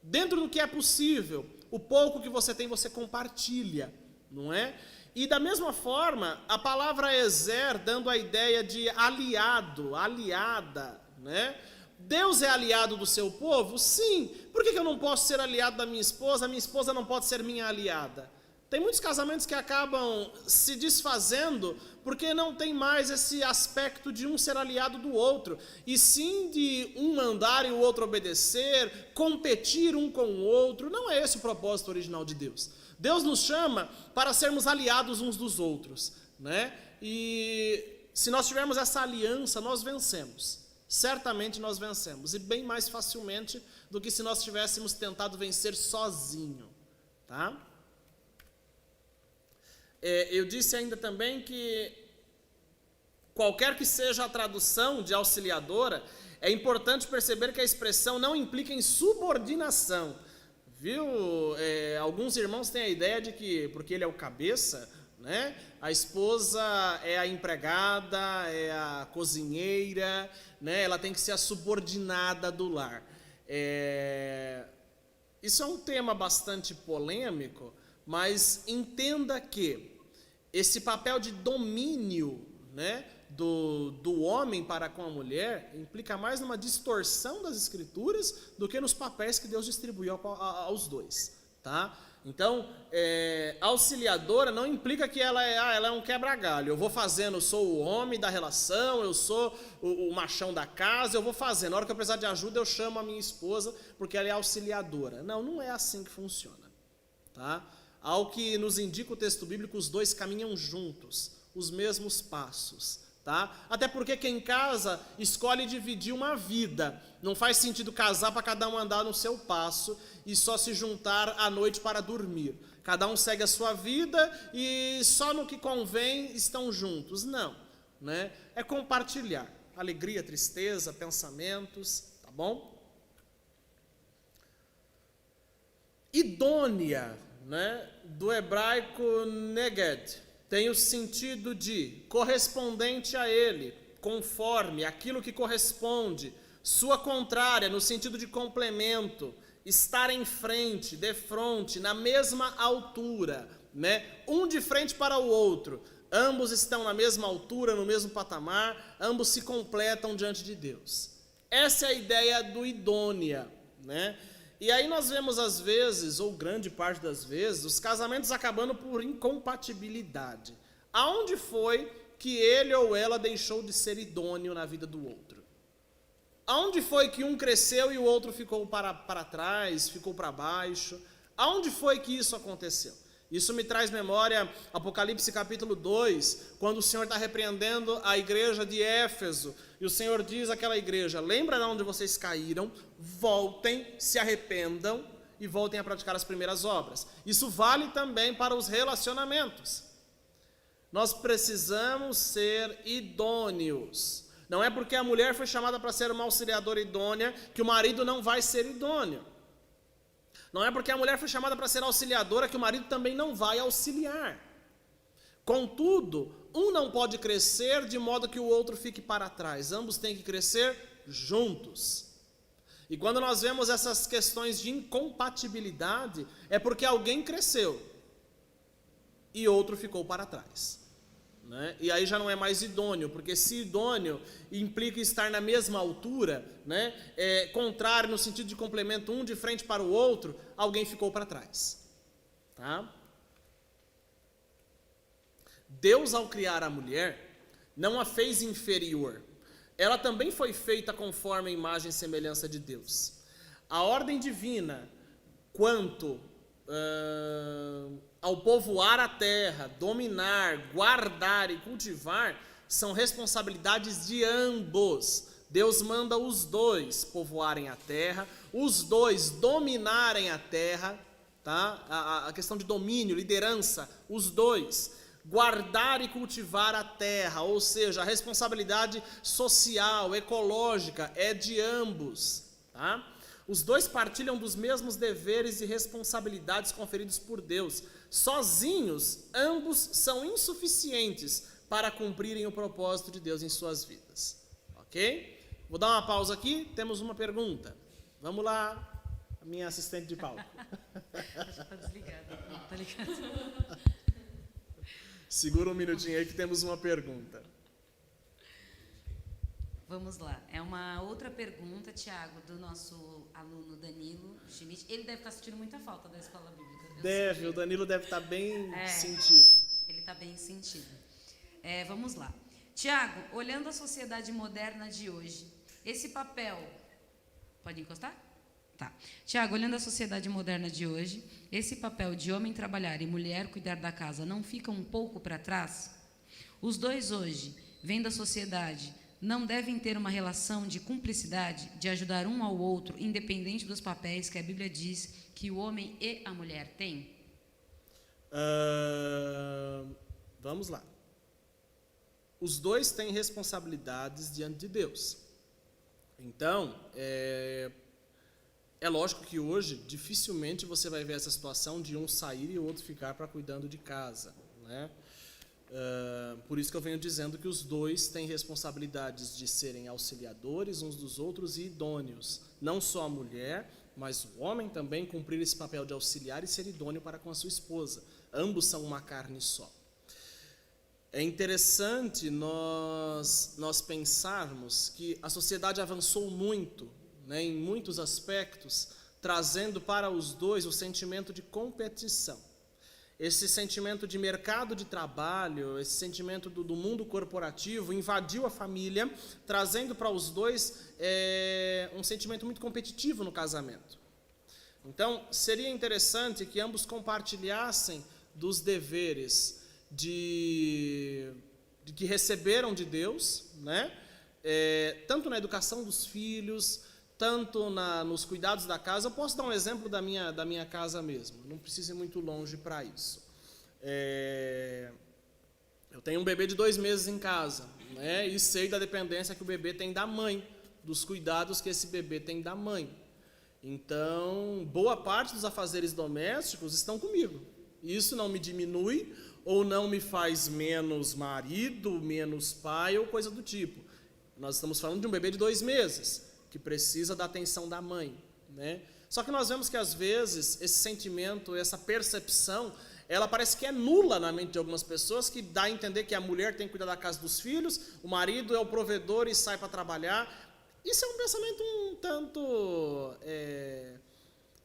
Dentro do que é possível, o pouco que você tem, você compartilha, não é? E da mesma forma, a palavra ezer, dando a ideia de aliado, aliada, né? Deus é aliado do seu povo? Sim. Por que eu não posso ser aliado da minha esposa? A minha esposa não pode ser minha aliada? Tem muitos casamentos que acabam se desfazendo porque não tem mais esse aspecto de um ser aliado do outro, e sim de um mandar e o outro obedecer, competir um com o outro. Não é esse o propósito original de Deus. Deus nos chama para sermos aliados uns dos outros, né? E se nós tivermos essa aliança, nós vencemos. certamente nós vencemos, e bem mais facilmente do que se nós tivéssemos tentado vencer sozinho, tá? Eu disse ainda também que qualquer que seja a tradução de auxiliadora, é importante perceber que a expressão não implica em subordinação, viu? Alguns irmãos têm a ideia de que, porque ele é o cabeça, né, a esposa é a empregada, é a cozinheira, né, ela tem que ser a subordinada do lar. Isso é um tema bastante polêmico, mas entenda que esse papel de domínio, né, do homem para com a mulher implica mais numa distorção das escrituras do que nos papéis que Deus distribuiu aos dois, tá? Então, auxiliadora não implica que ela é um quebra-galho. Eu vou fazendo, eu sou o homem da relação, eu sou o machão da casa, eu vou fazendo. Na hora que eu precisar de ajuda, eu chamo a minha esposa, porque ela é auxiliadora. Não, não é assim que funciona, tá? Ao que nos indica o texto bíblico, os dois caminham juntos, os mesmos passos, tá? Até porque quem casa escolhe dividir uma vida. Não faz sentido casar para cada um andar no seu passo e só se juntar à noite para dormir. Cada um segue a sua vida e só no que convém estão juntos. Não, né? É compartilhar alegria, tristeza, pensamentos, tá bom? Idônea, né? Do hebraico neged, tem o sentido de correspondente a ele, conforme, aquilo que corresponde, sua contrária, no sentido de complemento, estar em frente, defronte, na mesma altura, né? Um de frente para o outro, ambos estão na mesma altura, no mesmo patamar, ambos se completam diante de Deus. Essa é a ideia do idônea, né? E aí nós vemos às vezes, ou grande parte das vezes, os casamentos acabando por incompatibilidade. Aonde foi que ele ou ela deixou de ser idôneo na vida do outro? Aonde foi que um cresceu e o outro ficou para trás, ficou para baixo? Aonde foi que isso aconteceu? Isso me traz memória Apocalipse capítulo 2, quando o Senhor está repreendendo a igreja de Éfeso, e o Senhor diz àquela igreja: lembra de onde vocês caíram, voltem, se arrependam e voltem a praticar as primeiras obras. Isso vale também para os relacionamentos. Nós precisamos ser idôneos. Não é porque a mulher foi chamada para ser uma auxiliadora idônea que o marido não vai ser idôneo. Não é porque a mulher foi chamada para ser auxiliadora que o marido também não vai auxiliar. Contudo, um não pode crescer de modo que o outro fique para trás. Ambos têm que crescer juntos. E quando nós vemos essas questões de incompatibilidade, é porque alguém cresceu e outro ficou para trás, né? E aí já não é mais idôneo, porque se idôneo implica estar na mesma altura, né? Contrário no sentido de complemento, um de frente para o outro, alguém ficou para trás, tá? Deus, ao criar a mulher, não a fez inferior. Ela também foi feita conforme a imagem e semelhança de Deus. A ordem divina, quanto ao povoar a terra, dominar, guardar e cultivar, são responsabilidades de ambos. Deus manda os dois povoarem a terra, os dois dominarem a terra, tá? A questão de domínio, liderança, os dois. Guardar e cultivar a terra, ou seja, a responsabilidade social, ecológica é de ambos, tá? Os dois partilham dos mesmos deveres e responsabilidades conferidos por Deus. Sozinhos, ambos são insuficientes para cumprirem o propósito de Deus em suas vidas, ok? Vou dar uma pausa aqui, temos uma pergunta. Vamos lá, a minha assistente de palco. Está desligada, está ligado. Segura um minutinho aí que temos uma pergunta. Vamos lá. É uma outra pergunta, Tiago, do nosso aluno Danilo Schmidt. Ele deve estar sentindo muita falta da escola bíblica. O Danilo deve estar bem sentido. Ele está bem sentido. Vamos lá. Tiago, olhando a sociedade moderna de hoje, esse papel... Pode encostar? Tá. Tiago, olhando a sociedade moderna de hoje, esse papel de homem trabalhar e mulher cuidar da casa não fica um pouco para trás? Os dois hoje, vendo a sociedade, não devem ter uma relação de cumplicidade, de ajudar um ao outro, independente dos papéis que a Bíblia diz que o homem e a mulher têm? Vamos lá. Os dois têm responsabilidades diante de Deus. Então, é lógico que hoje, dificilmente você vai ver essa situação de um sair e o outro ficar para cuidando de casa, né? Por isso que eu venho dizendo que os dois têm responsabilidades de serem auxiliadores uns dos outros e idôneos. Não só a mulher, mas o homem também cumprir esse papel de auxiliar e ser idôneo para com a sua esposa. Ambos são uma carne só. É interessante nós pensarmos que a sociedade avançou muito, né, em muitos aspectos, trazendo para os dois o sentimento de competição. Esse sentimento de mercado de trabalho, esse sentimento do mundo corporativo invadiu a família, trazendo para os dois um sentimento muito competitivo no casamento. Então, seria interessante que ambos compartilhassem dos deveres de que receberam de Deus, né? Tanto na educação dos filhos, tanto nos cuidados da casa. Eu posso dar um exemplo da minha casa mesmo, não precisa ir muito longe para isso. Eu tenho um bebê de 2 meses em casa, né? E sei da dependência que o bebê tem da mãe, dos cuidados que esse bebê tem da mãe. Então, boa parte dos afazeres domésticos estão comigo. Isso não me diminui ou não me faz menos marido, menos pai ou coisa do tipo. Nós estamos falando de um bebê de 2 meses, que precisa da atenção da mãe, né? Só que nós vemos que às vezes esse sentimento, essa percepção, ela parece que é nula na mente de algumas pessoas, que dá a entender que a mulher tem que cuidar da casa dos filhos, o marido é o provedor e sai para trabalhar. Isso é um pensamento um tanto...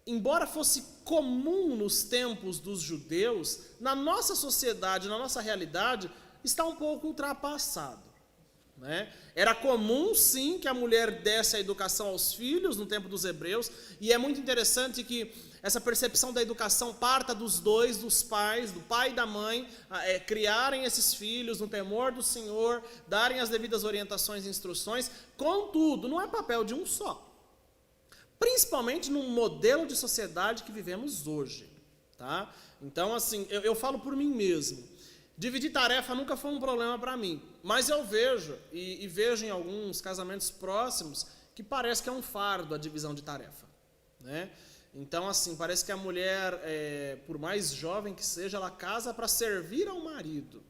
Embora fosse comum nos tempos dos judeus, na nossa sociedade, na nossa realidade, está um pouco ultrapassado, né? Era comum, sim, que a mulher desse a educação aos filhos no tempo dos hebreus, e é muito interessante que essa percepção da educação parta dos dois, dos pais, do pai e da mãe, criarem esses filhos no temor do Senhor, darem as devidas orientações e instruções. Contudo, não é papel de um só. Principalmente no modelo de sociedade que vivemos hoje, tá? Então, assim, eu falo por mim mesmo. Dividir tarefa nunca foi um problema para mim, mas eu vejo, e vejo em alguns casamentos próximos, que parece que é um fardo a divisão de tarefa, né? Então, assim, parece que a mulher, por mais jovem que seja, ela casa para servir ao marido.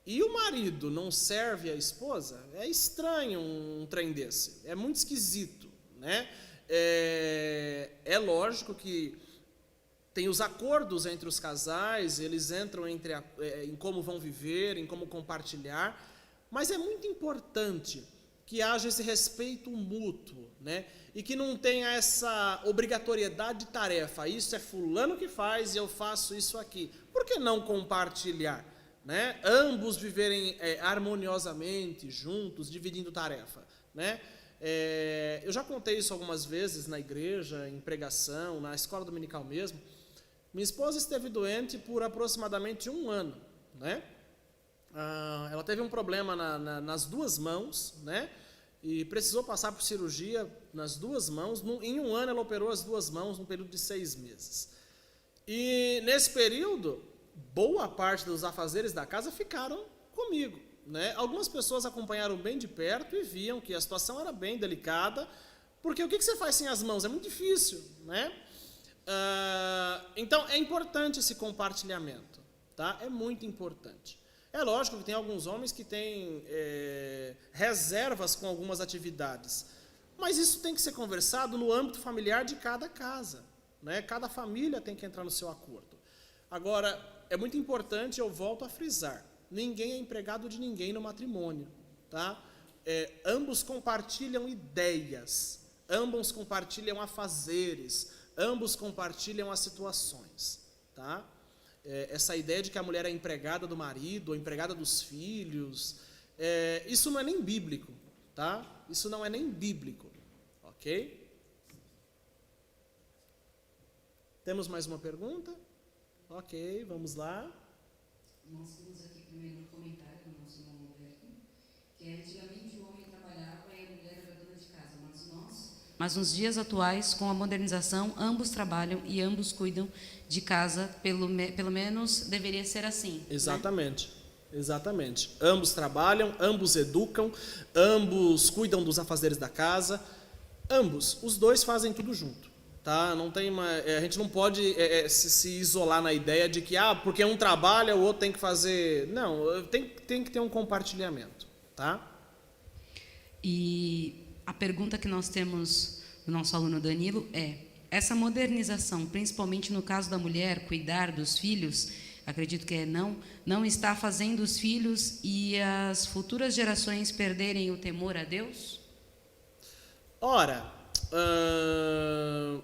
E o marido não serve a esposa? É estranho um trem desse, é muito esquisito, né? É lógico que tem os acordos entre os casais, eles entram em como vão viver, em como compartilhar, mas é muito importante que haja esse respeito mútuo, né? E que não tenha essa obrigatoriedade de tarefa. Isso é fulano que faz e eu faço isso aqui. Por que não compartilhar, né? Ambos viverem harmoniosamente, juntos, dividindo tarefa, né? Eu já contei isso algumas vezes na igreja, em pregação, na escola dominical mesmo. Minha esposa esteve doente por aproximadamente 1 ano, né? Ela teve um problema nas 2 mãos, né? E precisou passar por cirurgia nas 2 mãos. Em 1 ano ela operou as 2 mãos, num período de 6 meses. E nesse período, boa parte dos afazeres da casa ficaram comigo, né? Algumas pessoas acompanharam bem de perto e viam que a situação era bem delicada, porque o que você faz sem as mãos? É muito difícil, né? Então é importante esse compartilhamento, tá? É muito importante. É lógico que tem alguns homens que têm reservas com algumas atividades, mas isso tem que ser conversado no âmbito familiar de cada casa, né? Cada família tem que entrar no seu acordo. Agora, é muito importante, eu volto a frisar, ninguém é empregado de ninguém no matrimônio, tá? Ambos compartilham ideias, ambos compartilham afazeres, ambos compartilham as situações, tá? Essa ideia de que a mulher é empregada do marido, ou empregada dos filhos, isso não é nem bíblico, tá? Isso não é nem bíblico, ok? Temos mais uma pergunta? Ok, vamos lá. Nós temos aqui primeiro um comentário do nosso irmão Roberto, que antigamente o homem trabalhava Mas nos dias atuais, com a modernização, ambos trabalham e ambos cuidam de casa, pelo menos deveria ser assim. Exatamente, né? Exatamente. Ambos trabalham, ambos educam, ambos cuidam dos afazeres da casa, ambos, os dois fazem tudo junto. Tá? Não tem a gente não pode se isolar na ideia de que porque um trabalha, o outro tem que fazer. Não, tem que ter um compartilhamento. Tá? E a pergunta que nós temos do nosso aluno Danilo é: essa modernização, principalmente no caso da mulher, cuidar dos filhos, acredito que não está fazendo os filhos e as futuras gerações perderem o temor a Deus? Ora,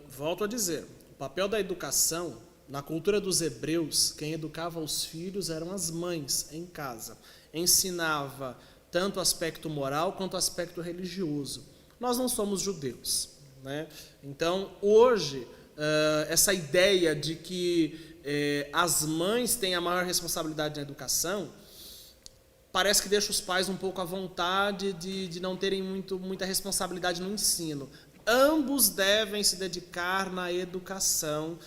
volto a dizer, o papel da educação, na cultura dos hebreus, quem educava os filhos eram as mães em casa. Ensinava tanto o aspecto moral quanto o aspecto religioso. Nós não somos judeus, né? Então, hoje, essa ideia de que as mães têm a maior responsabilidade na educação, parece que deixa os pais um pouco à vontade de não terem muita responsabilidade no ensino. Ambos devem se dedicar na educação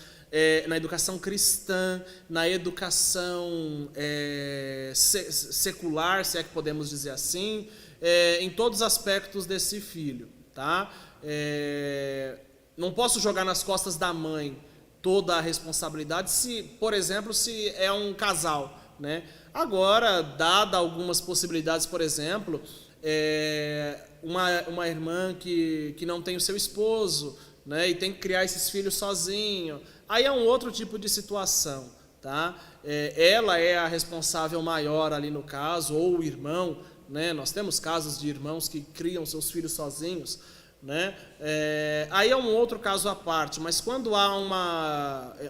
cristã, na educação secular, se é que podemos dizer assim, em todos os aspectos desse filho. Tá? Não posso jogar nas costas da mãe toda a responsabilidade, por exemplo, se é um casal, né? Agora, dada algumas possibilidades, por exemplo, uma irmã que não tem o seu esposo, né, e tem que criar esses filhos sozinho, aí é um outro tipo de situação. Tá? Ela é a responsável maior ali no caso, ou o irmão, né? Nós temos casos de irmãos que criam seus filhos sozinhos, né? Aí é um outro caso à parte, mas quando há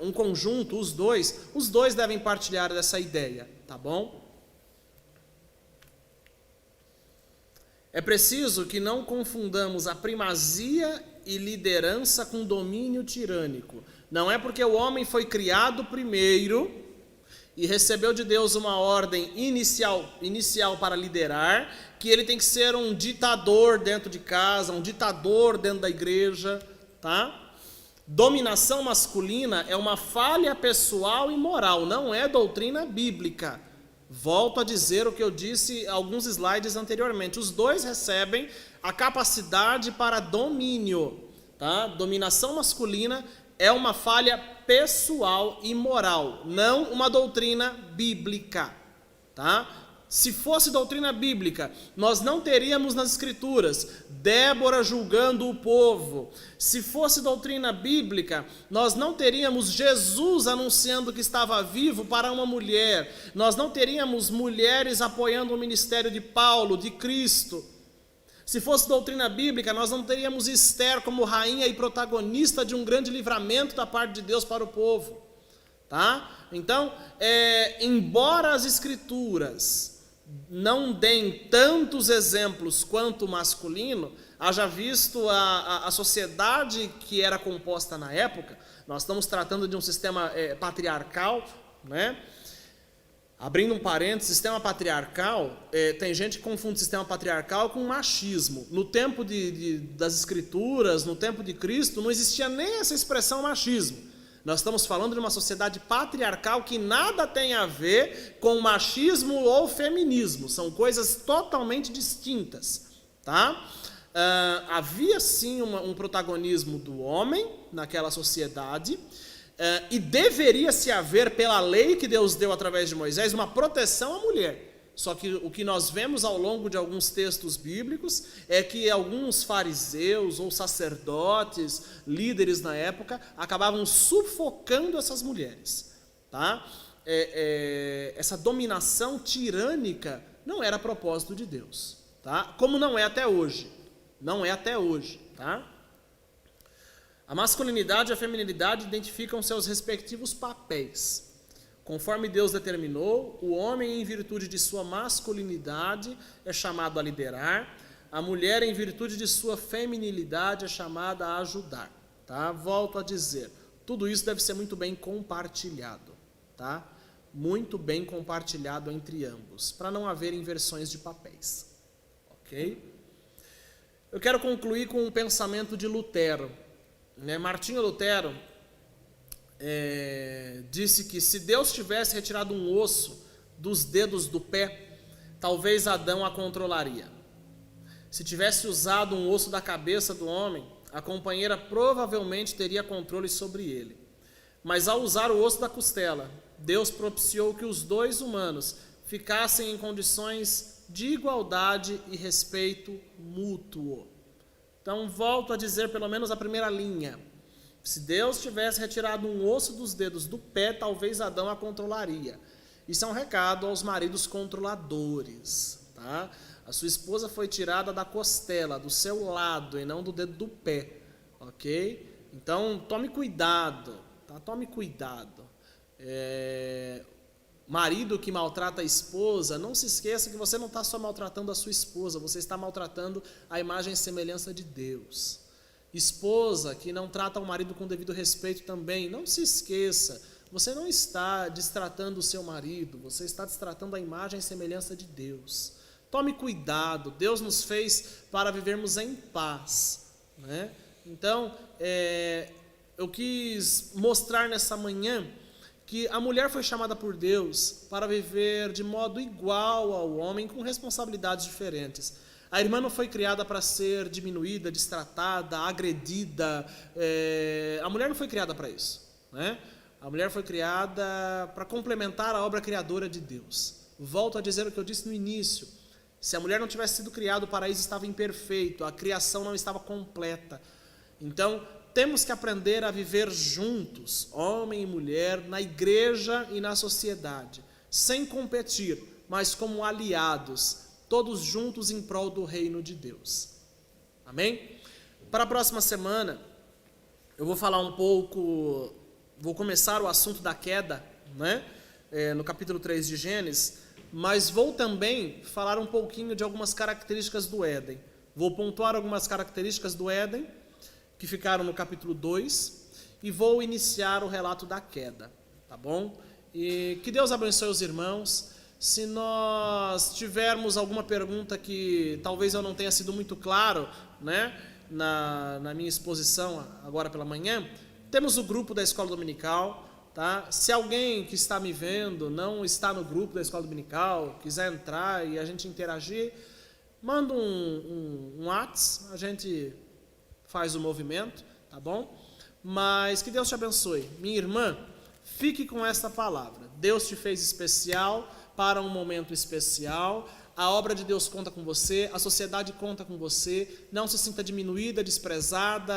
um conjunto, os dois devem partilhar dessa ideia, tá bom? É preciso que não confundamos a primazia e liderança com domínio tirânico. Não é porque o homem foi criado primeiro e recebeu de Deus uma ordem inicial para liderar, que ele tem que ser um ditador dentro de casa, um ditador dentro da igreja, tá? Dominação masculina é uma falha pessoal e moral, não é doutrina bíblica. Volto a dizer o que eu disse alguns slides anteriormente. Os dois recebem a capacidade para domínio, tá? Dominação masculina é uma falha pessoal e moral, não uma doutrina bíblica, tá? Se fosse doutrina bíblica, nós não teríamos nas Escrituras Débora julgando o povo. Se fosse doutrina bíblica, nós não teríamos Jesus anunciando que estava vivo para uma mulher. Nós não teríamos mulheres apoiando o ministério de Paulo, de Cristo. Se fosse doutrina bíblica, nós não teríamos Esther como rainha e protagonista de um grande livramento da parte de Deus para o povo. Tá? Então, embora as Escrituras não deem tantos exemplos quanto o masculino, haja visto a sociedade que era composta na época, nós estamos tratando de um sistema patriarcal, né? Abrindo um parênteses, sistema patriarcal, tem gente que confunde sistema patriarcal com machismo. No tempo das Escrituras, no tempo de Cristo, não existia nem essa expressão machismo. Nós estamos falando de uma sociedade patriarcal que nada tem a ver com machismo ou feminismo. São coisas totalmente distintas. Tá? Havia sim um protagonismo do homem naquela sociedade, e deveria se haver, pela lei que Deus deu através de Moisés, uma proteção à mulher. Só que o que nós vemos ao longo de alguns textos bíblicos é que alguns fariseus ou sacerdotes, líderes na época, acabavam sufocando essas mulheres. Tá? Essa dominação tirânica não era propósito de Deus. Tá? Como não é até hoje. Não é até hoje. Tá? A masculinidade e a feminilidade identificam seus respectivos papéis. Conforme Deus determinou, o homem, em virtude de sua masculinidade, é chamado a liderar. A mulher, em virtude de sua feminilidade, é chamada a ajudar. Tá? Volto a dizer, tudo isso deve ser muito bem compartilhado. Tá? Muito bem compartilhado entre ambos, para não haver inversões de papéis. Ok? Eu quero concluir com um pensamento de Lutero. Martinho Lutero disse que se Deus tivesse retirado um osso dos dedos do pé, talvez Adão a controlaria. Se tivesse usado um osso da cabeça do homem, a companheira provavelmente teria controle sobre ele. Mas ao usar o osso da costela, Deus propiciou que os dois humanos ficassem em condições de igualdade e respeito mútuo. Então, volto a dizer pelo menos a primeira linha. Se Deus tivesse retirado um osso dos dedos do pé, talvez Adão a controlaria. Isso é um recado aos maridos controladores, tá? A sua esposa foi tirada da costela, do seu lado, e não do dedo do pé, ok? Então, tome cuidado, tá? Tome cuidado. Marido que maltrata a esposa, não se esqueça que você não está só maltratando a sua esposa, você está maltratando a imagem e semelhança de Deus. Esposa que não trata o marido com devido respeito também, não se esqueça, você não está destratando o seu marido, você está destratando a imagem e semelhança de Deus. Tome cuidado, Deus nos fez para vivermos em paz, né? Então, eu quis mostrar nessa manhã que a mulher foi chamada por Deus para viver de modo igual ao homem, com responsabilidades diferentes. A irmã não foi criada para ser diminuída, destratada, agredida. A mulher não foi criada para isso, né? A mulher foi criada para complementar a obra criadora de Deus. Volto a dizer o que eu disse no início. Se a mulher não tivesse sido criada, o paraíso estava imperfeito, a criação não estava completa. Então, temos que aprender a viver juntos, homem e mulher, na igreja e na sociedade, sem competir, mas como aliados, todos juntos em prol do reino de Deus. Amém? Para a próxima semana, eu vou falar um pouco, vou começar o assunto da queda, né? No capítulo 3 de Gênesis, mas vou também falar um pouquinho de algumas características do Éden. Vou pontuar algumas características do Éden, que ficaram no capítulo 2, e vou iniciar o relato da queda, tá bom? E que Deus abençoe os irmãos. Se nós tivermos alguma pergunta que talvez eu não tenha sido muito claro, né, na minha exposição agora pela manhã, temos o grupo da Escola Dominical, tá? Se alguém que está me vendo não está no grupo da Escola Dominical, quiser entrar e a gente interagir, manda um WhatsApp, a gente faz o movimento, tá bom? Mas que Deus te abençoe. Minha irmã, fique com esta palavra. Deus te fez especial para um momento especial. A obra de Deus conta com você, a sociedade conta com você. Não se sinta diminuída, desprezada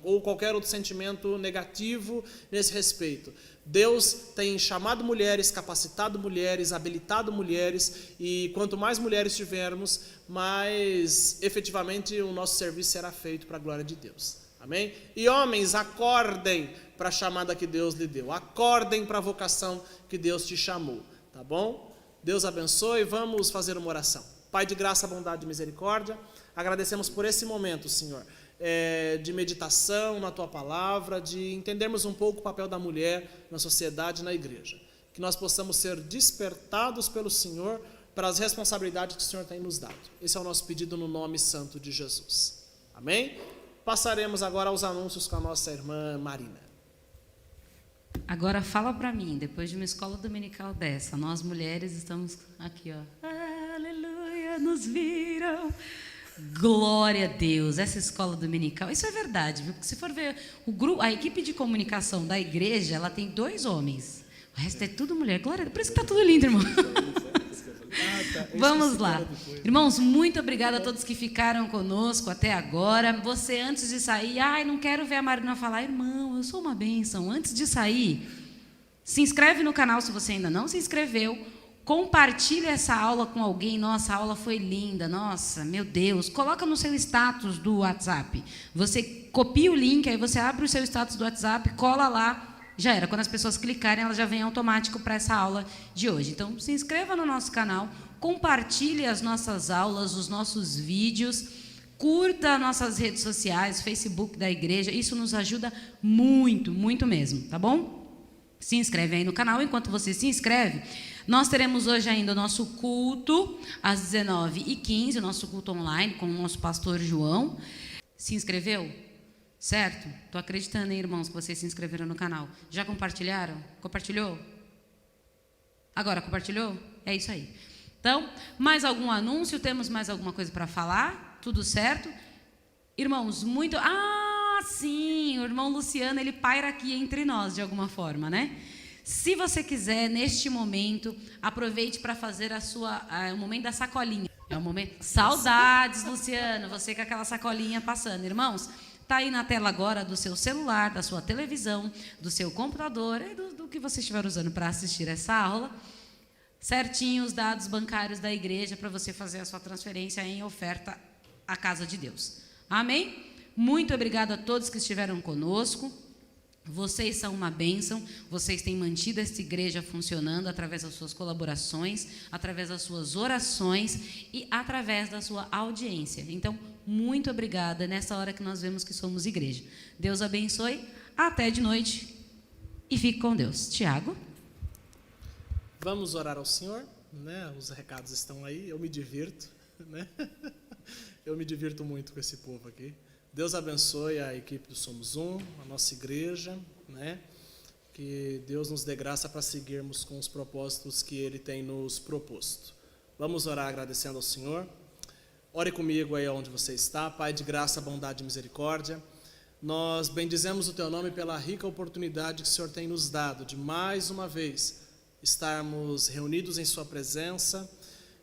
ou qualquer outro sentimento negativo nesse respeito. Deus tem chamado mulheres, capacitado mulheres, habilitado mulheres, e quanto mais mulheres tivermos, mais efetivamente o nosso serviço será feito para a glória de Deus. Amém? E homens, acordem para a chamada que Deus lhe deu. Acordem para a vocação que Deus te chamou. Tá bom? Deus abençoe. Vamos fazer uma oração. Pai de graça, bondade e misericórdia, agradecemos por esse momento, Senhor, de meditação na Tua palavra, de entendermos um pouco o papel da mulher na sociedade e na igreja. Que nós possamos ser despertados pelo Senhor para as responsabilidades que o Senhor tem nos dado. Esse é o nosso pedido no nome santo de Jesus. Amém? Passaremos agora aos anúncios com a nossa irmã Marina. Agora fala para mim, depois de uma escola dominical dessa, nós mulheres estamos aqui, ó. Aleluia, nos viram. Glória a Deus, essa escola dominical, isso é verdade, viu? Porque se for ver a equipe de comunicação da igreja, ela tem 2 homens, o resto é tudo mulher. Glória a Deus, por isso que está tudo lindo, irmão. Vamos lá. Irmãos, muito obrigada a todos que ficaram conosco até agora. Você, antes de sair, não quero ver a Marina falar, irmão, eu sou uma bênção. Antes de sair, se inscreve no canal se você ainda não se inscreveu. Compartilha essa aula com alguém. Nossa, a aula foi linda. Nossa, meu Deus. Coloca no seu status do WhatsApp. Você copia o link, aí você abre o seu status do WhatsApp, cola lá. Já era. Quando as pessoas clicarem, ela já vem automático para essa aula de hoje. Então, se inscreva no nosso canal, compartilhe as nossas aulas, os nossos vídeos, curta nossas redes sociais, Facebook da igreja. Isso nos ajuda muito, muito mesmo, tá bom? Se inscreve aí no canal. Enquanto você se inscreve, nós teremos hoje ainda o nosso culto às 19h15, o nosso culto online com o nosso pastor João. Se inscreveu? Certo? Estou acreditando, hein, irmãos, que vocês se inscreveram no canal. Já compartilharam? Compartilhou? Agora compartilhou? É isso aí. Então, mais algum anúncio? Temos mais alguma coisa para falar? Tudo certo? Irmãos, muito... sim, o irmão Luciano, ele paira aqui entre nós, de alguma forma, né? Se você quiser, neste momento, aproveite para fazer o momento da sacolinha. É o momento... Saudades, Luciano, você com aquela sacolinha passando. Irmãos, está aí na tela agora do seu celular, da sua televisão, do seu computador, do que você estiver usando para assistir essa aula, certinho os dados bancários da igreja para você fazer a sua transferência em oferta à casa de Deus. Amém? Muito obrigado a todos que estiveram conosco. Vocês são uma bênção, vocês têm mantido esta igreja funcionando através das suas colaborações, através das suas orações e através da sua audiência. Então, muito obrigada nessa hora que nós vemos que somos igreja. Deus abençoe, até de noite e fique com Deus. Tiago? Vamos orar ao Senhor, né? Os recados estão aí, eu me divirto, né? Eu me divirto muito com esse povo aqui. Deus abençoe a equipe do Somos Um, a nossa igreja, né? Que Deus nos dê graça para seguirmos com os propósitos que Ele tem nos proposto. Vamos orar agradecendo ao Senhor. Ore comigo aí onde você está. Pai de graça, bondade e misericórdia, nós bendizemos o Teu nome pela rica oportunidade que o Senhor tem nos dado de mais uma vez estarmos reunidos em Sua presença,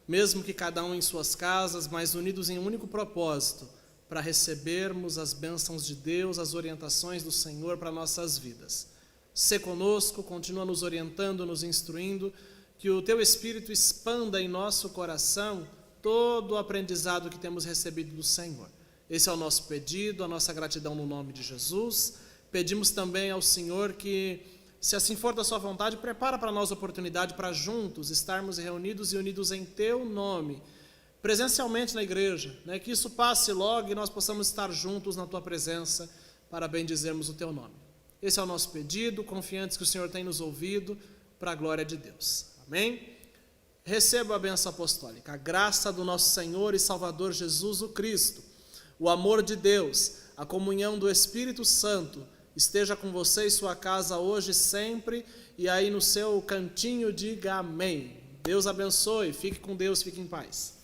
mesmo que cada um em suas casas, mas unidos em um único propósito, para recebermos as bênçãos de Deus, as orientações do Senhor para nossas vidas. Sê conosco, continua nos orientando, nos instruindo, que o Teu Espírito expanda em nosso coração todo o aprendizado que temos recebido do Senhor. Esse é o nosso pedido, a nossa gratidão no nome de Jesus. Pedimos também ao Senhor que, se assim for da Sua vontade, prepara para nós a oportunidade para juntos estarmos reunidos e unidos em Teu nome, presencialmente na igreja, né? Que isso passe logo e nós possamos estar juntos na Tua presença para bendizermos o Teu nome. Esse é o nosso pedido, confiantes que o Senhor tem nos ouvido, para a glória de Deus. Amém? Receba a bênção apostólica, a graça do nosso Senhor e Salvador Jesus o Cristo, o amor de Deus, a comunhão do Espírito Santo, esteja com você e sua casa hoje e sempre, e aí no seu cantinho diga amém. Deus abençoe, fique com Deus, fique em paz.